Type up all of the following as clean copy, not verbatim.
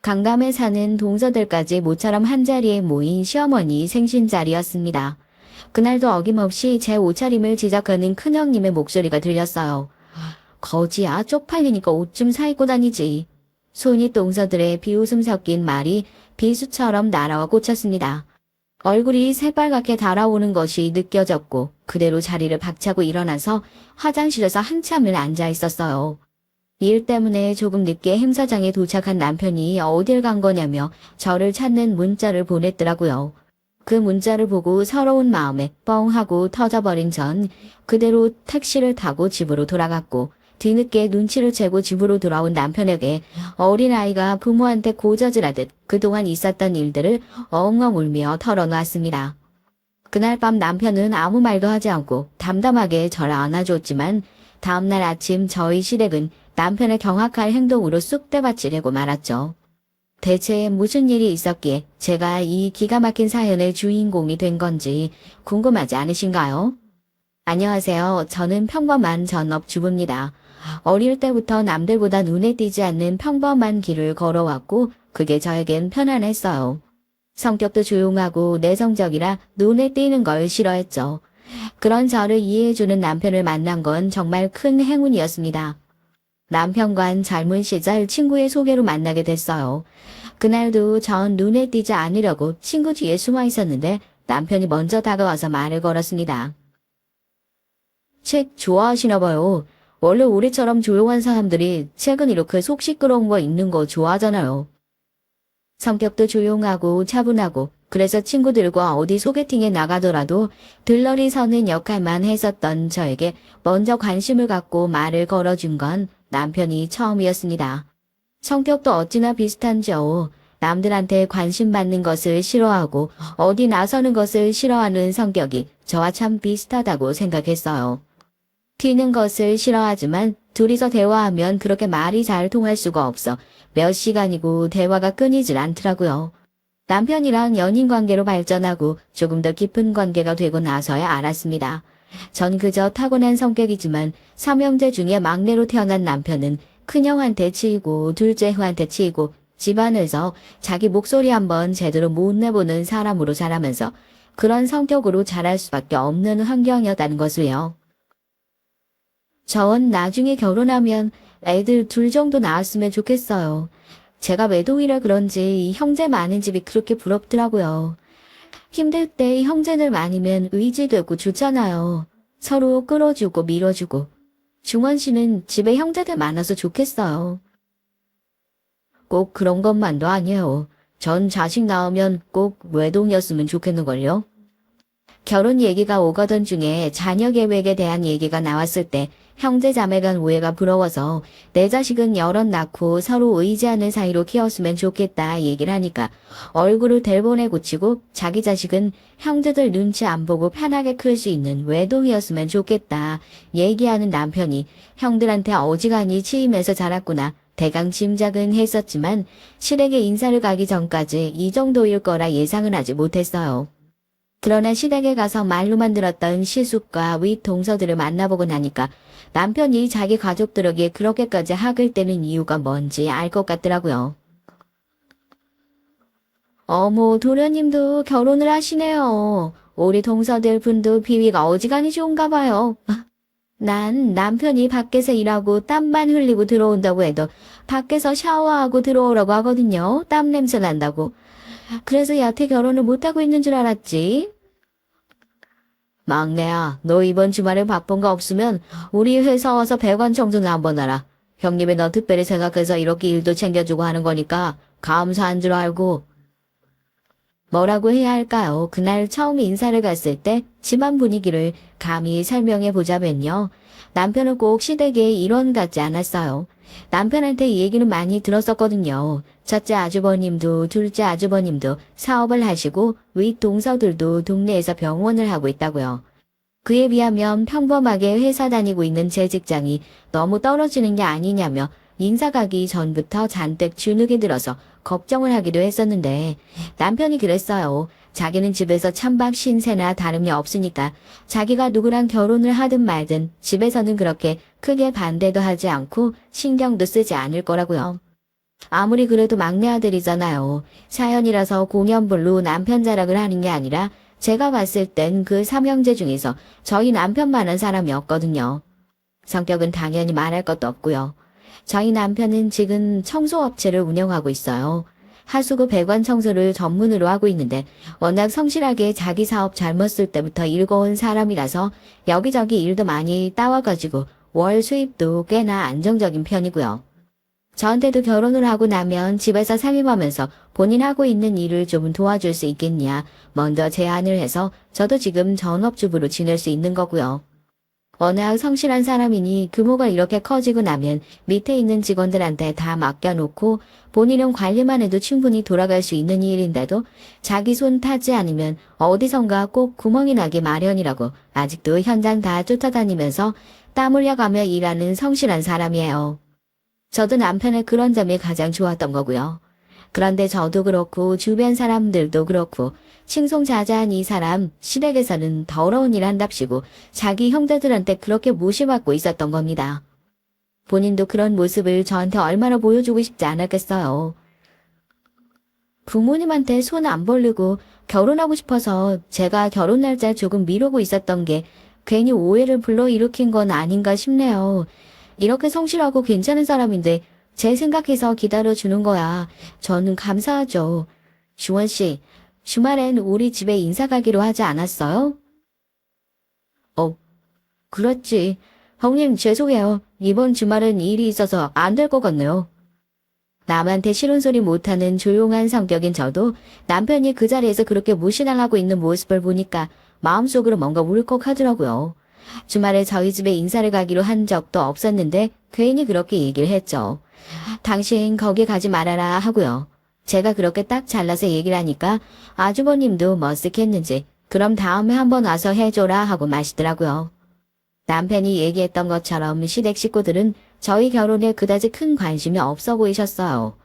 강남에 사는 동서들까지 모처럼 한자리에 모인 시어머니 생신자리였습니다. 그날도 어김없이 제 옷차림을 지적하는 큰형님의 목소리가 들렸어요. 거지야, 쪽팔리니까 옷 좀 사입고 다니지. 손이 동서들의 비웃음 섞인 말이 비수처럼 날아와 꽂혔습니다. 얼굴이 새빨갛게 달아오는 것이 느껴졌고 그대로 자리를 박차고 일어나서 화장실에서 한참을 앉아 있었어요. 일 때문에 조금 늦게 행사장에 도착한 남편이 어딜 간 거냐며 저를 찾는 문자를 보냈더라고요. 그 문자를 보고 서러운 마음에 뻥 하고 터져버린 전 그대로 택시를 타고 집으로 돌아갔고 뒤늦게 눈치를 채고 집으로 돌아온 남편에게 어린아이가 부모한테 고저질하듯 그동안 있었던 일들을 엉엉 울며 털어놓았습니다. 그날 밤 남편은 아무 말도 하지 않고 담담하게 저를 안아줬지만 다음날 아침 저희 시댁은 남편의 경악할 행동으로 쑥대밭이라고 말았죠. 대체 무슨 일이 있었기에 제가 이 기가 막힌 사연의 주인공이 된 건지 궁금하지 않으신가요? 안녕하세요. 저는 평범한 전업주부입니다. 어릴 때부터 남들보다 눈에 띄지 않는 평범한 길을 걸어왔고 그게 저에겐 편안했어요. 성격도 조용하고 내성적이라 눈에 띄는 걸 싫어했죠. 그런 저를 이해해주는 남편을 만난 건 정말 큰 행운이었습니다. 남편과는 젊은 시절 친구의 소개로 만나게 됐어요. 그날도 전 눈에 띄지 않으려고 친구 뒤에 숨어 있었는데 남편이 먼저 다가와서 말을 걸었습니다. 책 좋아하시나 봐요. 원래 우리처럼 조용한 사람들이 책은 이렇게 속 시끄러운 거 읽는 거 좋아하잖아요. 성격도 조용하고 차분하고 그래서 친구들과 어디 소개팅에 나가더라도 들러리 서는 역할만 했었던 저에게 먼저 관심을 갖고 말을 걸어준 건 남편이 처음이었습니다. 성격도 어찌나 비슷한지요. 남들한테 관심 받는 것을 싫어하고 어디 나서는 것을 싫어하는 성격이 저와 참 비슷하다고 생각했어요. 튀는 것을 싫어하지만 둘이서 대화하면 그렇게 말이 잘 통할 수가 없어 몇 시간이고 대화가 끊이질 않더라고요. 남편이랑 연인 관계로 발전하고 조금 더 깊은 관계가 되고 나서야 알았습니다. 전 그저 타고난 성격이지만 삼형제 중에 막내로 태어난 남편은 큰형한테 치이고 둘째 형한테 치이고 집안에서 자기 목소리 한번 제대로 못 내보는 사람으로 자라면서 그런 성격으로 자랄 수밖에 없는 환경이었다는 것을요. 전 나중에 결혼하면 애들 둘 정도 낳았으면 좋겠어요. 제가 외동이라 그런지 이 형제 많은 집이 그렇게 부럽더라고요. 힘들 때 형제들 많으면 의지되고 좋잖아요. 서로 끌어주고 밀어주고. 중원 씨는 집에 형제들 많아서 좋겠어요. 꼭 그런 것만도 아니에요. 전 자식 낳으면 꼭 외동이었으면 좋겠는걸요. 결혼 얘기가 오가던 중에 자녀 계획에 대한 얘기가 나왔을 때 형제 자매 간 오해가 부러워서 내 자식은 여럿 낳고 서로 의지하는 사이로 키웠으면 좋겠다 얘기를 하니까 얼굴을 델보내 고치고 자기 자식은 형제들 눈치 안 보고 편하게 클 수 있는 외동이었으면 좋겠다 얘기하는 남편이 형들한테 어지간히 치이면서 자랐구나 대강 짐작은 했었지만 시댁에 인사를 가기 전까지 이 정도일 거라 예상은 하지 못했어요. 그러나 시댁에 가서 말로만 들었던 시숙과 윗 동서들을 만나보고 나니까 남편이 자기 가족들에게 그렇게까지 학을 떼는 이유가 뭔지 알 것 같더라고요. 어머, 도련님도 결혼을 하시네요. 우리 동서들 분도 비위가 어지간히 좋은가 봐요. 난 남편이 밖에서 일하고 땀만 흘리고 들어온다고 해도 밖에서 샤워하고 들어오라고 하거든요. 땀 냄새 난다고. 그래서 여태 결혼을 못하고 있는 줄 알았지. 막내야, 너 이번 주말에 바쁜 거 없으면 우리 회사 와서 배관 청소나 한번 하라. 형님이 너 특별히 생각해서 이렇게 일도 챙겨주고 하는 거니까 감사한 줄 알고. 뭐라고 해야 할까요? 그날 처음 인사를 갔을 때 집안 분위기를 감히 설명해 보자면요. 남편은 꼭 시댁의 일원 같지 않았어요. 남편한테 이 얘기는 많이 들었었거든요. 첫째 아주버님도 둘째 아주버님도 사업을 하시고 윗 동서들도 동네에서 병원을 하고 있다고요. 그에 비하면 평범하게 회사 다니고 있는 제 직장이 너무 떨어지는 게 아니냐며 인사 가기 전부터 잔뜩 주눅이 들어서 걱정을 하기도 했었는데 남편이 그랬어요. 자기는 집에서 찬밥 신세나 다름이 없으니까 자기가 누구랑 결혼을 하든 말든 집에서는 그렇게 크게 반대도 하지 않고 신경도 쓰지 않을 거라고요. 아무리 그래도 막내 아들이잖아요. 사연이라서 공연불로 남편 자랑을 하는 게 아니라 제가 봤을 땐 그 삼형제 중에서 저희 남편만한 사람이었거든요. 성격은 당연히 말할 것도 없고요. 저희 남편은 지금 청소업체를 운영하고 있어요. 하수구 배관 청소를 전문으로 하고 있는데 워낙 성실하게 자기 사업 젊었을 때부터 일궈온 사람이라서 여기저기 일도 많이 따와가지고 월 수입도 꽤나 안정적인 편이고요. 저한테도 결혼을 하고 나면 집에서 살림하면서 본인 하고 있는 일을 좀 도와줄 수 있겠냐 먼저 제안을 해서 저도 지금 전업주부로 지낼 수 있는 거고요. 워낙 성실한 사람이니 규모가 이렇게 커지고 나면 밑에 있는 직원들한테 다 맡겨놓고 본인은 관리만 해도 충분히 돌아갈 수 있는 일인데도 자기 손 타지 않으면 어디선가 꼭 구멍이 나기 마련이라고 아직도 현장 다 쫓아다니면서 땀 흘려가며 일하는 성실한 사람이에요. 저도 남편의 그런 점이 가장 좋았던 거고요. 그런데 저도 그렇고 주변 사람들도 그렇고 칭송자자한 이 사람 시댁에서는 더러운 일 한답시고 자기 형제들한테 그렇게 무시받고 있었던 겁니다. 본인도 그런 모습을 저한테 얼마나 보여주고 싶지 않았겠어요. 부모님한테 손 안 벌리고 결혼하고 싶어서 제가 결혼 날짜 조금 미루고 있었던 게 괜히 오해를 불러일으킨 건 아닌가 싶네요. 이렇게 성실하고 괜찮은 사람인데 제 생각해서 기다려주는 거야. 저는 감사하죠. 주원 씨, 주말엔 우리 집에 인사 가기로 하지 않았어요? 그렇지. 형님 죄송해요. 이번 주말은 일이 있어서 안 될 것 같네요. 남한테 싫은 소리 못하는 조용한 성격인 저도 남편이 그 자리에서 그렇게 무시당하고 있는 모습을 보니까 마음속으로 뭔가 울컥하더라고요. 주말에 저희 집에 인사를 가기로 한 적도 없었는데 괜히 그렇게 얘기를 했죠. 당신 거기 가지 말아라 하고요. 제가 그렇게 딱 잘라서 얘기를 하니까 아주버님도 머쓱했는지 그럼 다음에 한번 와서 해줘라 하고 마시더라고요. 남편이 얘기했던 것처럼 시댁 식구들은 저희 결혼에 그다지 큰 관심이 없어 보이셨어요.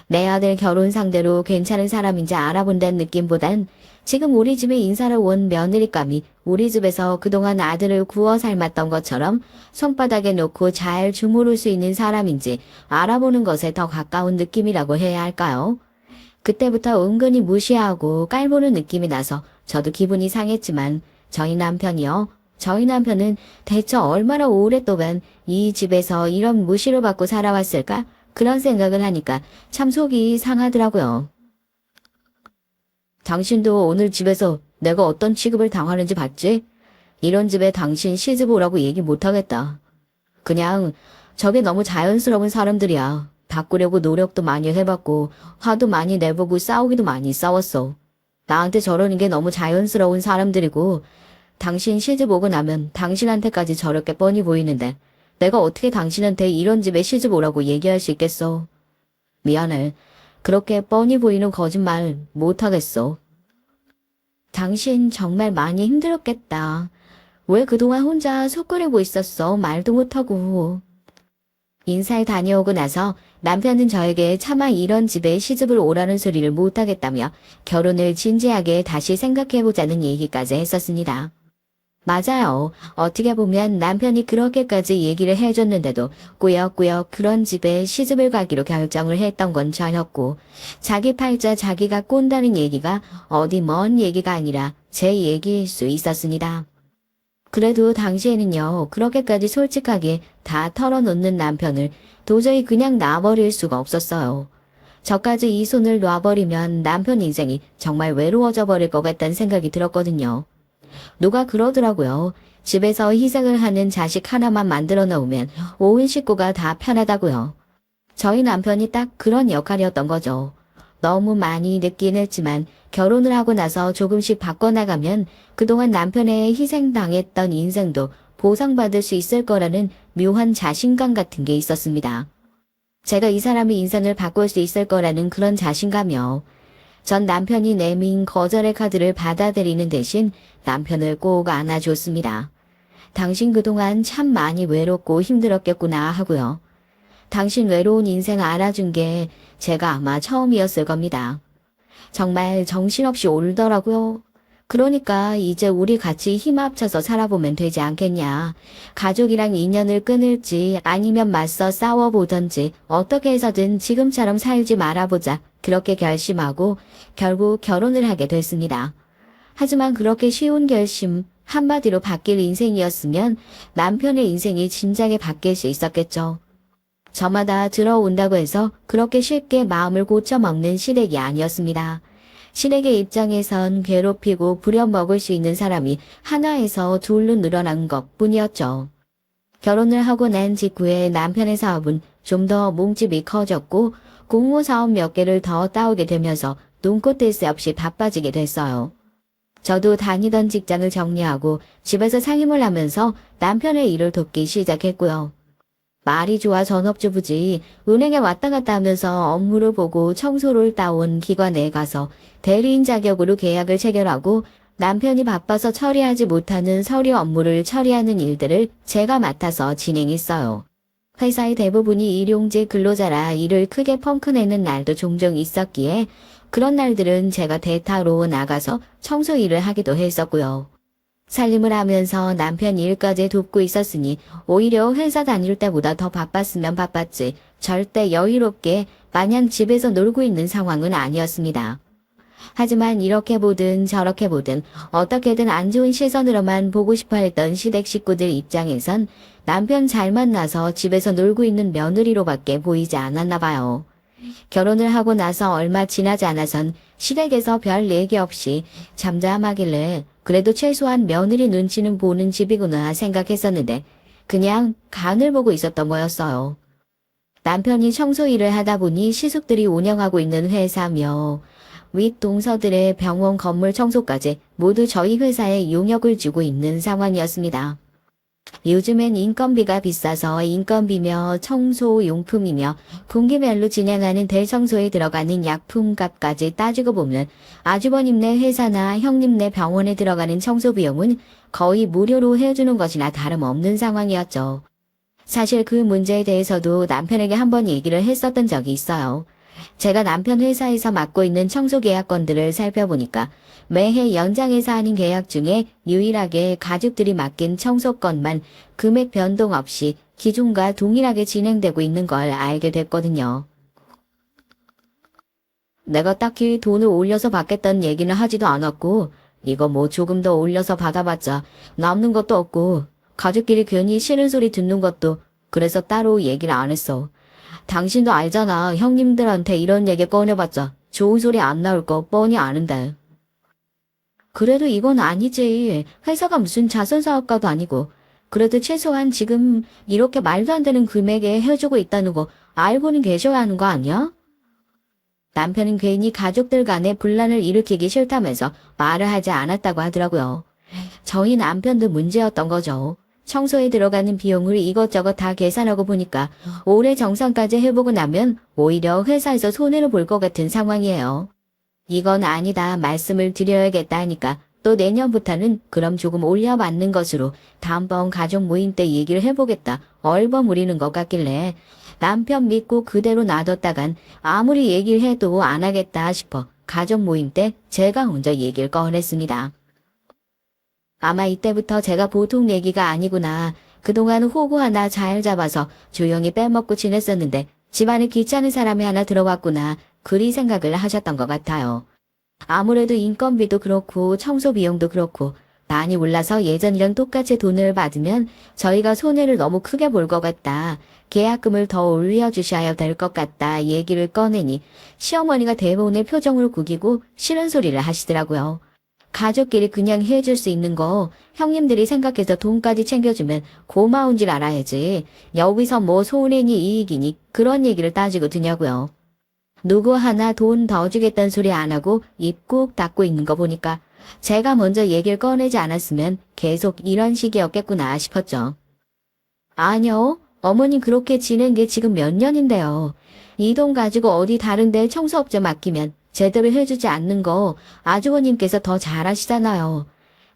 내 아들 결혼 상대로 괜찮은 사람인지 알아본다는 느낌보단 지금 우리 집에 인사를 온 며느리감이 우리 집에서 그동안 아들을 구워 삶았던 것처럼 손바닥에 놓고 잘 주무를 수 있는 사람인지 알아보는 것에 더 가까운 느낌이라고 해야 할까요? 그때부터 은근히 무시하고 깔보는 느낌이 나서 저도 기분이 상했지만 저희 남편은 대체 얼마나 오랫동안 이 집에서 이런 무시를 받고 살아왔을까? 그런 생각을 하니까 참 속이 상하더라고요. 당신도 오늘 집에서 내가 어떤 취급을 당하는지 봤지? 이런 집에 당신 시집 오라고 얘기 못하겠다. 그냥 저게 너무 자연스러운 사람들이야. 바꾸려고 노력도 많이 해봤고 화도 많이 내보고 싸우기도 많이 싸웠어. 나한테 저러는 게 너무 자연스러운 사람들이고 당신 시집 오고 나면 당신한테까지 저렇게 뻔히 보이는데 내가 어떻게 당신한테 이런 집에 시집 오라고 얘기할 수 있겠어. 미안해. 그렇게 뻔히 보이는 거짓말 못하겠어. 당신 정말 많이 힘들었겠다. 왜 그동안 혼자 속 끓이고 있었어? 말도 못하고. 인사에 다녀오고 나서 남편은 저에게 차마 이런 집에 시집을 오라는 소리를 못하겠다며 결혼을 진지하게 다시 생각해보자는 얘기까지 했었습니다. 맞아요. 어떻게 보면 남편이 그렇게까지 얘기를 해줬는데도 꾸역꾸역 그런 집에 시집을 가기로 결정을 했던 건 저였고 자기 팔자 자기가 꼰다는 얘기가 어디 먼 얘기가 아니라 제 얘기일 수 있었습니다. 그래도 당시에는요. 그렇게까지 솔직하게 다 털어놓는 남편을 도저히 그냥 놔버릴 수가 없었어요. 저까지 이 손을 놔버리면 남편 인생이 정말 외로워져 버릴 것 같다는 생각이 들었거든요. 누가 그러더라고요. 집에서 희생을 하는 자식 하나만 만들어 놓으면 온 식구가 다 편하다고요. 저희 남편이 딱 그런 역할이었던 거죠. 너무 많이 늦긴 했지만 결혼을 하고 나서 조금씩 바꿔나가면 그동안 남편의 희생당했던 인생도 보상받을 수 있을 거라는 묘한 자신감 같은 게 있었습니다. 제가 이 사람의 인생을 바꿀 수 있을 거라는 그런 자신감이요. 전 남편이 내민 거절의 카드를 받아들이는 대신 남편을 꼭 안아줬습니다. 당신 그동안 참 많이 외롭고 힘들었겠구나 하고요. 당신 외로운 인생 알아준 게 제가 아마 처음이었을 겁니다. 정말 정신없이 울더라고요. 그러니까 이제 우리 같이 힘 합쳐서 살아보면 되지 않겠냐. 가족이랑 인연을 끊을지 아니면 맞서 싸워보던지 어떻게 해서든 지금처럼 살지 말아보자. 그렇게 결심하고 결국 결혼을 하게 됐습니다. 하지만 그렇게 쉬운 결심, 한마디로 바뀔 인생이었으면 남편의 인생이 진작에 바뀔 수 있었겠죠. 저마다 들어온다고 해서 그렇게 쉽게 마음을 고쳐먹는 시댁이 아니었습니다. 시댁의 입장에선 괴롭히고 부려먹을 수 있는 사람이 하나에서 둘로 늘어난 것 뿐이었죠. 결혼을 하고 난 직후에 남편의 사업은 좀 더 몸집이 커졌고 공모사업 몇 개를 더 따오게 되면서 눈코 뜰 새 없이 바빠지게 됐어요. 저도 다니던 직장을 정리하고 집에서 상임을 하면서 남편의 일을 돕기 시작했고요. 말이 좋아 전업주부지 은행에 왔다 갔다 하면서 업무를 보고 청소를 따온 기관에 가서 대리인 자격으로 계약을 체결하고 남편이 바빠서 처리하지 못하는 서류 업무를 처리하는 일들을 제가 맡아서 진행했어요. 회사의 대부분이 일용직 근로자라 일을 크게 펑크내는 날도 종종 있었기에 그런 날들은 제가 대타로 나가서 청소 일을 하기도 했었고요. 살림을 하면서 남편 일까지 돕고 있었으니 오히려 회사 다닐 때보다 더 바빴으면 바빴지 절대 여유롭게 마냥 집에서 놀고 있는 상황은 아니었습니다. 하지만 이렇게 보든 저렇게 보든 어떻게든 안 좋은 시선으로만 보고 싶어 했던 시댁 식구들 입장에선 남편 잘 만나서 집에서 놀고 있는 며느리로밖에 보이지 않았나 봐요. 결혼을 하고 나서 얼마 지나지 않아선 시댁에서 별 얘기 없이 잠잠하길래 그래도 최소한 며느리 눈치는 보는 집이구나 생각했었는데 그냥 간을 보고 있었던 거였어요. 남편이 청소 일을 하다 보니 시숙들이 운영하고 있는 회사며 윗 동서들의 병원 건물 청소까지 모두 저희 회사에 용역을 주고 있는 상황이었습니다. 요즘엔 인건비가 비싸서 인건비며 청소용품이며 분기별로 진행하는 대청소에 들어가는 약품값까지 따지고 보면 아주버님네 회사나 형님네 병원에 들어가는 청소비용은 거의 무료로 해주는 것이나 다름없는 상황이었죠. 사실 그 문제에 대해서도 남편에게 한번 얘기를 했었던 적이 있어요. 제가 남편 회사에서 맡고 있는 청소 계약건들을 살펴보니까 매해 연장해서 하는 계약 중에 유일하게 가족들이 맡긴 청소건만 금액 변동 없이 기존과 동일하게 진행되고 있는 걸 알게 됐거든요. 내가 딱히 돈을 올려서 받겠다는 얘기는 하지도 않았고 이거 뭐 조금 더 올려서 받아봤자 남는 것도 없고 가족끼리 괜히 싫은 소리 듣는 것도 그래서 따로 얘기를 안 했어. 당신도 알잖아. 형님들한테 이런 얘기 꺼내봤자 좋은 소리 안 나올 거 뻔히 아는데. 그래도 이건 아니지. 회사가 무슨 자선사업가도 아니고. 그래도 최소한 지금 이렇게 말도 안 되는 금액에 해주고 있다는 거 알고는 계셔야 하는 거 아니야? 남편은 괜히 가족들 간에 분란을 일으키기 싫다면서 말을 하지 않았다고 하더라고요. 저희 남편도 문제였던 거죠. 청소에 들어가는 비용을 이것저것 다 계산하고 보니까 올해 정산까지 해보고 나면 오히려 회사에서 손해를 볼 것 같은 상황이에요. 이건 아니다 말씀을 드려야겠다 하니까 또 내년부터는 그럼 조금 올려받는 것으로 다음번 가족 모임 때 얘기를 해보겠다 얼버무리는 것 같길래 남편 믿고 그대로 놔뒀다간 아무리 얘기를 해도 안 하겠다 싶어 가족 모임 때 제가 먼저 얘기를 꺼냈습니다. 아마 이때부터 제가 보통 얘기가 아니구나. 그동안 호구 하나 잘 잡아서 조용히 빼먹고 지냈었는데 집안에 귀찮은 사람이 하나 들어왔구나. 그리 생각을 하셨던 것 같아요. 아무래도 인건비도 그렇고 청소 비용도 그렇고 많이 올라서 예전이랑 똑같이 돈을 받으면 저희가 손해를 너무 크게 볼 것 같다. 계약금을 더 올려주셔야 될 것 같다. 얘기를 꺼내니 시어머니가 대부분의 표정을 구기고 싫은 소리를 하시더라고요. 가족끼리 그냥 해줄 수 있는 거 형님들이 생각해서 돈까지 챙겨주면 고마운 줄 알아야지. 여기서 뭐 손해니 이익이니 그런 얘기를 따지고 드냐고요. 누구 하나 돈 더 주겠다는 소리 안 하고 입 꾹 닫고 있는 거 보니까 제가 먼저 얘기를 꺼내지 않았으면 계속 이런 식이었겠구나 싶었죠. 아니요. 어머님 그렇게 지낸 게 지금 몇 년인데요. 이 돈 가지고 어디 다른 데 청소업체 맡기면 제대로 해주지 않는 거 아주버님께서 더 잘하시잖아요.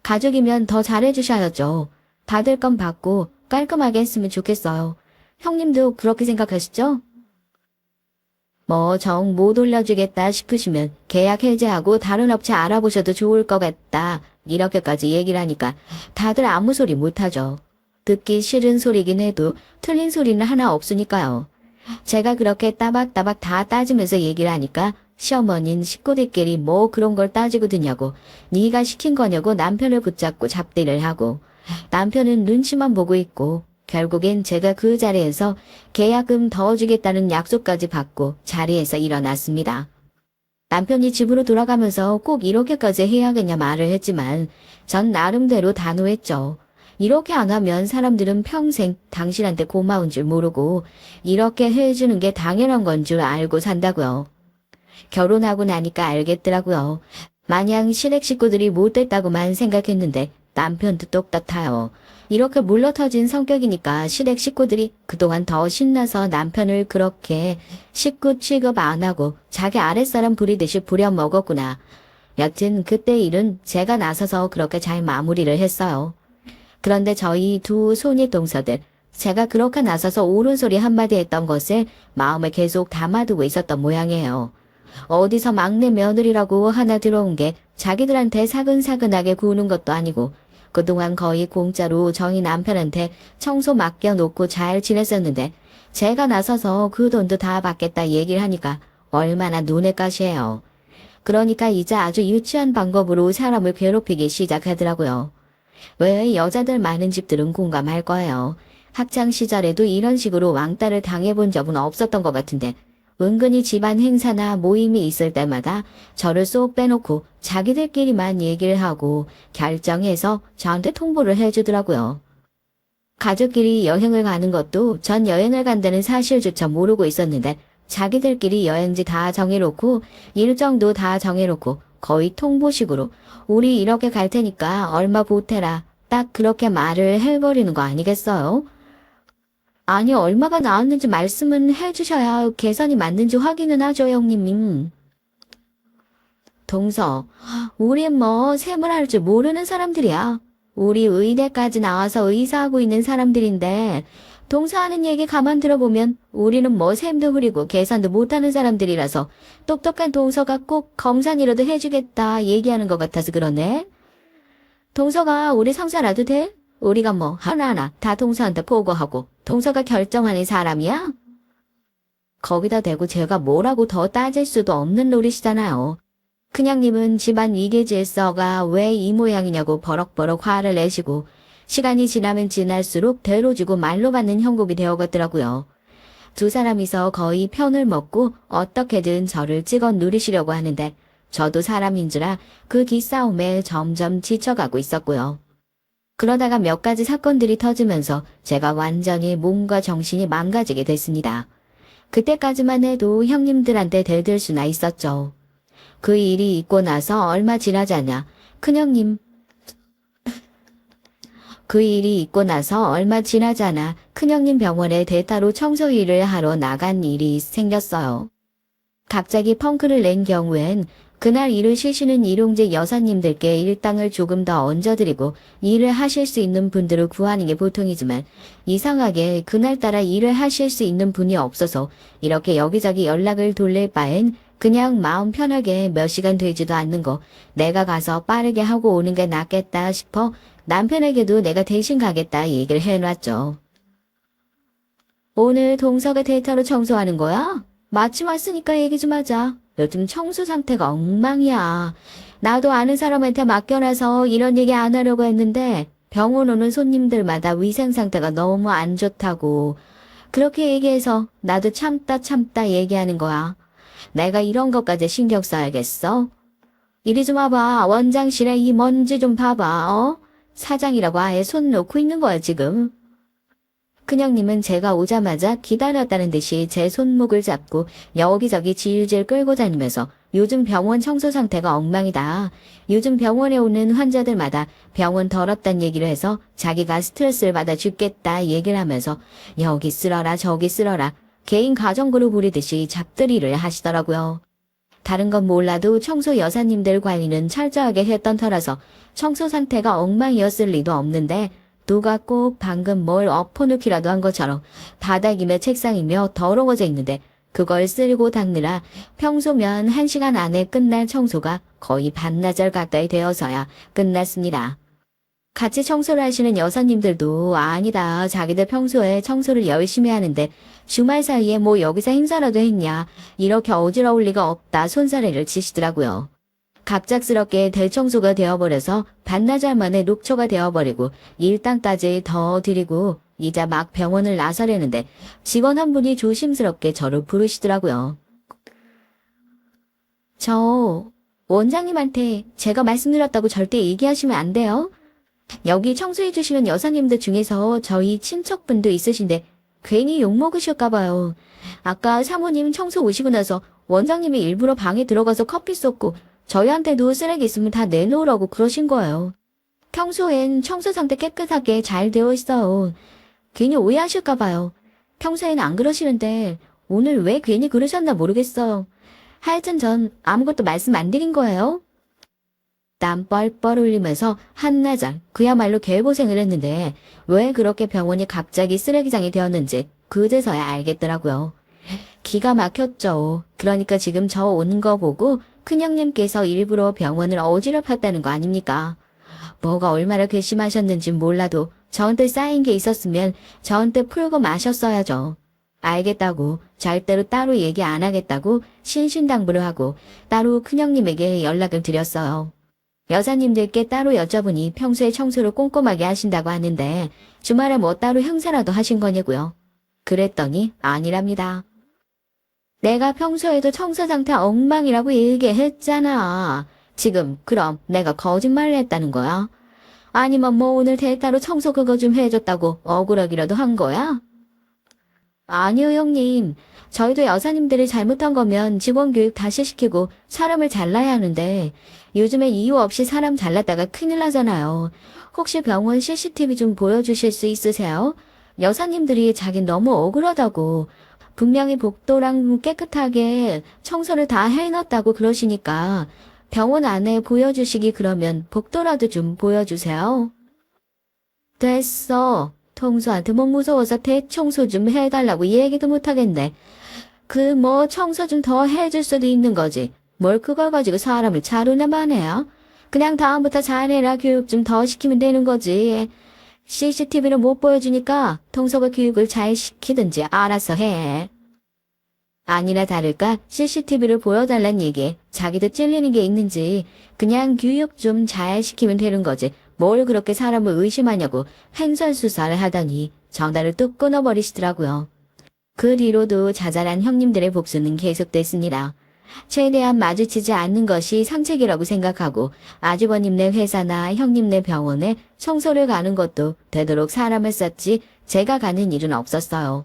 가족이면 더 잘해주셔야죠. 받을 건 받고 깔끔하게 했으면 좋겠어요. 형님도 그렇게 생각하시죠? 뭐 정 못 올려주겠다 싶으시면 계약 해지하고 다른 업체 알아보셔도 좋을 것 같다. 이렇게까지 얘기를 하니까 다들 아무 소리 못하죠. 듣기 싫은 소리긴 해도 틀린 소리는 하나 없으니까요. 제가 그렇게 따박따박 다 따지면서 얘기를 하니까 시어머니는 식구들끼리 뭐 그런 걸 따지고 드냐고, 네가 시킨 거냐고 남편을 붙잡고 잡대를 하고, 남편은 눈치만 보고 있고, 결국엔 제가 그 자리에서 계약금 더 주겠다는 약속까지 받고 자리에서 일어났습니다. 남편이 집으로 돌아가면서 꼭 이렇게까지 해야겠냐 말을 했지만 전 나름대로 단호했죠. 이렇게 안 하면 사람들은 평생 당신한테 고마운 줄 모르고 이렇게 해주는 게 당연한 건 줄 알고 산다고요. 결혼하고 나니까 알겠더라고요. 마냥 시댁 식구들이 못됐다고만 생각했는데 남편도 똑같아요. 이렇게 물러터진 성격이니까 시댁 식구들이 그동안 더 신나서 남편을 그렇게 식구 취급 안 하고 자기 아랫사람 부리듯이 부려먹었구나. 여튼 그때 일은 제가 나서서 그렇게 잘 마무리를 했어요. 그런데 저희 두 손이 동서들, 제가 그렇게 나서서 옳은 소리 한마디 했던 것을 마음에 계속 담아두고 있었던 모양이에요. 어디서 막내 며느리라고 하나 들어온 게 자기들한테 사근사근하게 구는 것도 아니고 그동안 거의 공짜로 저희 남편한테 청소 맡겨놓고 잘 지냈었는데 제가 나서서 그 돈도 다 받겠다 얘기를 하니까 얼마나 눈에 가시해요. 그러니까 이제 아주 유치한 방법으로 사람을 괴롭히기 시작하더라고요. 왜 여자들 많은 집들은 공감할 거예요. 학창 시절에도 이런 식으로 왕따를 당해본 적은 없었던 것 같은데 은근히 집안 행사나 모임이 있을 때마다 저를 쏙 빼놓고 자기들끼리만 얘기를 하고 결정해서 저한테 통보를 해주더라고요. 가족끼리 여행을 가는 것도 전 여행을 간다는 사실조차 모르고 있었는데 자기들끼리 여행지 다 정해놓고 일정도 다 정해놓고 거의 통보식으로 우리 이렇게 갈 테니까 얼마 보태라, 딱 그렇게 말을 해버리는 거 아니겠어요? 아니, 얼마가 나왔는지 말씀은 해주셔야 계산이 맞는지 확인은 하죠, 형님. 동서, 우린 뭐 셈을 할 줄 모르는 사람들이야. 우리 의대까지 나와서 의사하고 있는 사람들인데 동서 하는 얘기 가만 들어보면 우리는 뭐 셈도 흐리고 계산도 못하는 사람들이라서 똑똑한 동서가 꼭 검사이라도 해주겠다 얘기하는 것 같아서 그러네. 동서가 우리 상사라도 돼? 우리가 뭐 하나하나 다 동서한테 보고하고 동서가 결정하는 사람이야? 거기다 대고 제가 뭐라고 더 따질 수도 없는 노릇이잖아요. 큰형님은 집안 위계질서가 왜 이 모양이냐고 버럭버럭 화를 내시고 시간이 지나면 지날수록 대로 주고 말로 받는 형국이 되어갔더라고요. 두 사람이서 거의 편을 먹고 어떻게든 저를 찍어 누리시려고 하는데 저도 사람인 줄아 그 기싸움에 점점 지쳐가고 있었고요. 그러다가 몇 가지 사건들이 터지면서 제가 완전히 몸과 정신이 망가지게 됐습니다. 그때까지만 해도 형님들한테 대들 수나 있었죠. 그 일이 있고 나서 얼마 지나지 않아 큰형님 큰형님 병원에 대타로 청소 일을 하러 나간 일이 생겼어요. 갑자기 펑크를 낸 경우엔 그날 일을 쉬시는 일용직 여사님들께 일당을 조금 더 얹어드리고 일을 하실 수 있는 분들을 구하는 게 보통이지만 이상하게 그날따라 일을 하실 수 있는 분이 없어서 이렇게 여기저기 연락을 돌릴 바엔 그냥 마음 편하게 몇 시간 되지도 않는 거 내가 가서 빠르게 하고 오는 게 낫겠다 싶어 남편에게도 내가 대신 가겠다 얘기를 해놨죠. 오늘 동서가 데이터로 청소하는 거야? 마침 왔으니까 얘기 좀 하자. 요즘 청소 상태가 엉망이야. 나도 아는 사람한테 맡겨놔서 이런 얘기 안 하려고 했는데 병원 오는 손님들마다 위생 상태가 너무 안 좋다고. 그렇게 얘기해서 나도 참다 얘기하는 거야. 내가 이런 것까지 신경 써야겠어? 이리 좀 와봐. 원장실에 이 먼지 좀 봐봐. 어? 사장이라고 아예 손 놓고 있는 거야 지금. 큰형님은 제가 오자마자 기다렸다는 듯이 제 손목을 잡고 여기저기 질질 끌고 다니면서 요즘 병원 청소 상태가 엉망이다. 요즘 병원에 오는 환자들마다 병원 더럽단 얘기를 해서 자기가 스트레스를 받아 죽겠다 얘기를 하면서 여기 쓸어라 저기 쓸어라 개인 가정그룹 부리듯이 잡들이를 하시더라고요. 다른 건 몰라도 청소 여사님들 관리는 철저하게 했던 터라서 청소 상태가 엉망이었을 리도 없는데 누가 꼭 방금 뭘 엎어놓기라도 한 것처럼 바닥이며 책상이며 더러워져 있는데 그걸 쓸고 닦느라 평소면 1시간 안에 끝날 청소가 거의 반나절 가까이 되어서야 끝났습니다. 같이 청소를 하시는 여사님들도 아니다. 자기들 평소에 청소를 열심히 하는데 주말 사이에 뭐 여기서 행사라도 했냐. 이렇게 어지러울 리가 없다. 손사래를 치시더라고요. 갑작스럽게 대청소가 되어버려서 반나절 만에 녹초가 되어버리고 일당까지 더 드리고 이제 막 병원을 나서려는데 직원 한 분이 조심스럽게 저를 부르시더라고요. 저 원장님한테 제가 말씀드렸다고 절대 얘기하시면 안 돼요. 여기 청소해 주시는 여사님들 중에서 저희 친척분도 있으신데 괜히 욕먹으실까 봐요. 아까 사모님 청소 오시고 나서 원장님이 일부러 방에 들어가서 커피 쏟고 저희한테도 쓰레기 있으면 다 내놓으라고 그러신 거예요. 평소엔 청소 상태 깨끗하게 잘 되어 있어요. 괜히 오해하실까 봐요. 평소에는 안 그러시는데 오늘 왜 괜히 그러셨나 모르겠어요. 하여튼 전 아무것도 말씀 안 드린 거예요. 땀 뻘뻘 흘리면서 한나절 그야말로 개고생을 했는데 왜 그렇게 병원이 갑자기 쓰레기장이 되었는지 그제서야 알겠더라고요. 기가 막혔죠. 그러니까 지금 저 오는 거 보고 큰형님께서 일부러 병원을 어지럽혔다는 거 아닙니까? 뭐가 얼마나 괘씸하셨는진 몰라도 저한테 쌓인 게 있었으면 저한테 풀고 마셨어야죠. 알겠다고 절대로 따로 얘기 안 하겠다고 신신당부를 하고 따로 큰형님에게 연락을 드렸어요. 여사님들께 따로 여쭤보니 평소에 청소를 꼼꼼하게 하신다고 하는데 주말에 뭐 따로 행사라도 하신 거냐고요. 그랬더니 아니랍니다. 내가 평소에도 청소 상태 엉망이라고 얘기했잖아. 지금 그럼 내가 거짓말을 했다는 거야? 아니면 뭐 오늘 대따로 청소 그거 좀 해줬다고 억울하기라도 한 거야? 아니요 형님. 저희도 여사님들이 잘못한 거면 직원 교육 다시 시키고 사람을 잘라야 하는데 요즘엔 이유 없이 사람 잘랐다가 큰일 나잖아요. 혹시 병원 CCTV 좀 보여주실 수 있으세요? 여사님들이 자긴 너무 억울하다고 분명히 복도랑 깨끗하게 청소를 다 해놨다고 그러시니까 병원 안에 보여주시기 그러면 복도라도 좀 보여주세요. 됐어. 통수한테 뭐 무서워서 대청소 좀 해달라고 얘기도 못하겠네. 그 뭐 청소 좀 더 해줄 수도 있는 거지. 뭘 그걸 가지고 사람을 자루나 마네요. 그냥 다음부터 잘해라 교육 좀 더 시키면 되는 거지. CCTV를 못 보여주니까 통속의 교육을 잘 시키든지 알아서 해. 아니나 다를까 CCTV를 보여달란 얘기에 자기도 찔리는 게 있는지 그냥 교육 좀 잘 시키면 되는 거지. 뭘 그렇게 사람을 의심하냐고 횡설수설을 하더니 전화를 뚝 끊어버리시더라고요. 그 뒤로도 자잘한 형님들의 복수는 계속됐습니다. 최대한 마주치지 않는 것이 상책이라고 생각하고 아주버님네 회사나 형님네 병원에 청소를 가는 것도 되도록 사람을 썼지 제가 가는 일은 없었어요.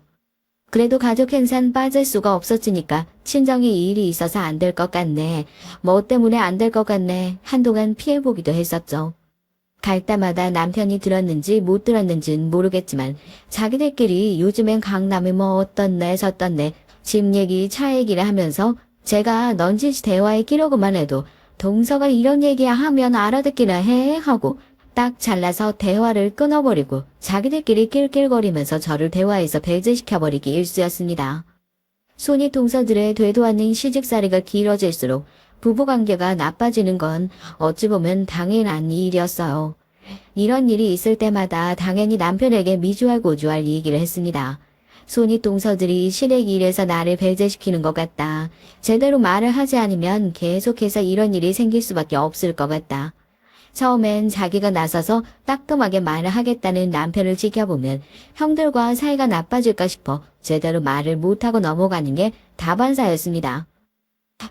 그래도 가족 행사는 빠질 수가 없었으니까 친정에 일이 있어서 안 될 것 같네. 뭐 때문에 안 될 것 같네. 한동안 피해보기도 했었죠. 갈 때마다 남편이 들었는지 못 들었는지는 모르겠지만 자기들끼리 요즘엔 강남에 뭐 어떻네 저떻네 집 얘기 차 얘기를 하면서 제가 넌지시 대화에 끼려고만 해도 동서가 이런 얘기 하면 알아듣기나 해 하고 딱 잘라서 대화를 끊어버리고 자기들끼리 낄낄거리면서 저를 대화에서 배제시켜버리기 일쑤였습니다. 손이 동서들의 되도 않는 시집살이가 길어질수록 부부관계가 나빠지는 건 어찌 보면 당연한 일이었어요. 이런 일이 있을 때마다 당연히 남편에게 미주알 고주알 얘기를 했습니다. 손이 동서들이 시댁 일에서 나를 배제시키는 것 같다. 제대로 말을 하지 않으면 계속해서 이런 일이 생길 수밖에 없을 것 같다. 처음엔 자기가 나서서 따끔하게 말을 하겠다는 남편을 지켜보면 형들과 사이가 나빠질까 싶어 제대로 말을 못하고 넘어가는 게 다반사였습니다.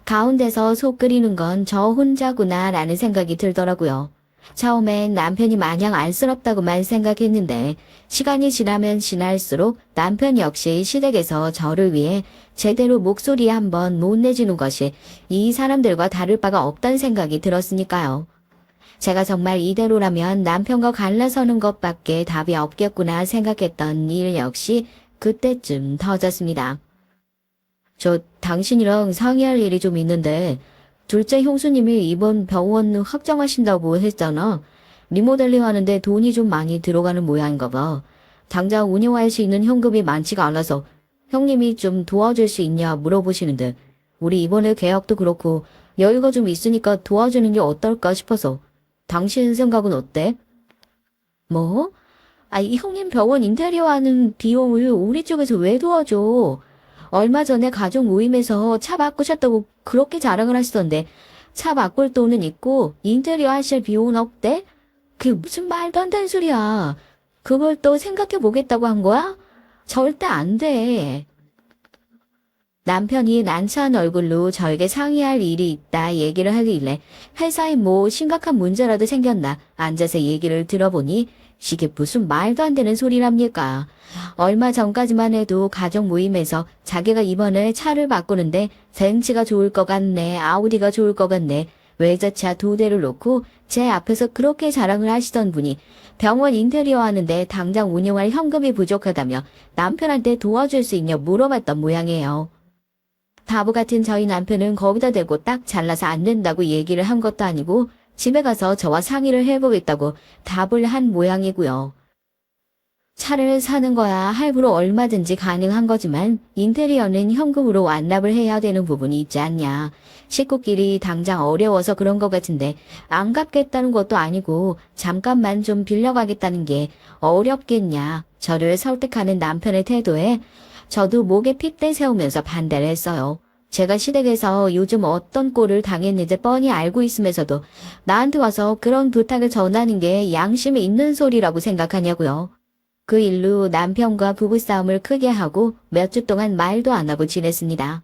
가운데서 속 끓이는 건 저 혼자구나 라는 생각이 들더라고요. 처음엔 남편이 마냥 안쓰럽다고만 생각했는데 시간이 지나면 지날수록 남편 역시 시댁에서 저를 위해 제대로 목소리 한번 못 내주는 것이 이 사람들과 다를 바가 없다는 생각이 들었으니까요. 제가 정말 이대로라면 남편과 갈라서는 것밖에 답이 없겠구나 생각했던 일 역시 그때쯤 터졌습니다. 저 당신이랑 상의할 일이 좀 있는데 둘째 형수님이 이번 병원 확정하신다고 했잖아. 리모델링 하는데 돈이 좀 많이 들어가는 모양인가 봐. 당장 운영할 수 있는 현금이 많지가 않아서 형님이 좀 도와줄 수 있냐 물어보시는데 우리 이번에 계약도 그렇고 여유가 좀 있으니까 도와주는 게 어떨까 싶어서. 당신 생각은 어때? 뭐? 이 형님 병원 인테리어 하는 비용을 우리 쪽에서 왜 도와줘? 얼마 전에 가족 모임에서 차 바꾸셨다고 그렇게 자랑을 하시던데 차 바꿀 돈은 있고 인테리어 하실 비용은 없대? 그게 무슨 말도 안 되는 소리야. 그걸 또 생각해 보겠다고 한 거야? 절대 안 돼. 남편이 난처한 얼굴로 저에게 상의할 일이 있다 얘기를 하길래 회사에 뭐 심각한 문제라도 생겼나 앉아서 얘기를 들어보니 이게 무슨 말도 안 되는 소리랍니까. 얼마 전까지만 해도 가족 모임에서 자기가 이번에 차를 바꾸는데 벤츠가 좋을 것 같네, 아우디가 좋을 것 같네, 외제차 2대를 놓고 제 앞에서 그렇게 자랑을 하시던 분이 병원 인테리어 하는데 당장 운영할 현금이 부족하다며 남편한테 도와줄 수 있냐 물어봤던 모양이에요. 바보 같은 저희 남편은 거기다 대고 딱 잘라서 안 된다고 얘기를 한 것도 아니고 집에 가서 저와 상의를 해보겠다고 답을 한 모양이고요. 차를 사는 거야 할부로 얼마든지 가능한 거지만 인테리어는 현금으로 완납을 해야 되는 부분이 있지 않냐. 식구끼리 당장 어려워서 그런 것 같은데 안 갚겠다는 것도 아니고 잠깐만 좀 빌려가겠다는 게 어렵겠냐. 저를 설득하는 남편의 태도에 저도 목에 핏대 세우면서 반대를 했어요. 제가 시댁에서 요즘 어떤 꼴을 당했는지 뻔히 알고 있으면서도 나한테 와서 그런 부탁을 전하는 게 양심이 있는 소리라고 생각하냐고요. 그 일로 남편과 부부싸움을 크게 하고 몇 주 동안 말도 안 하고 지냈습니다.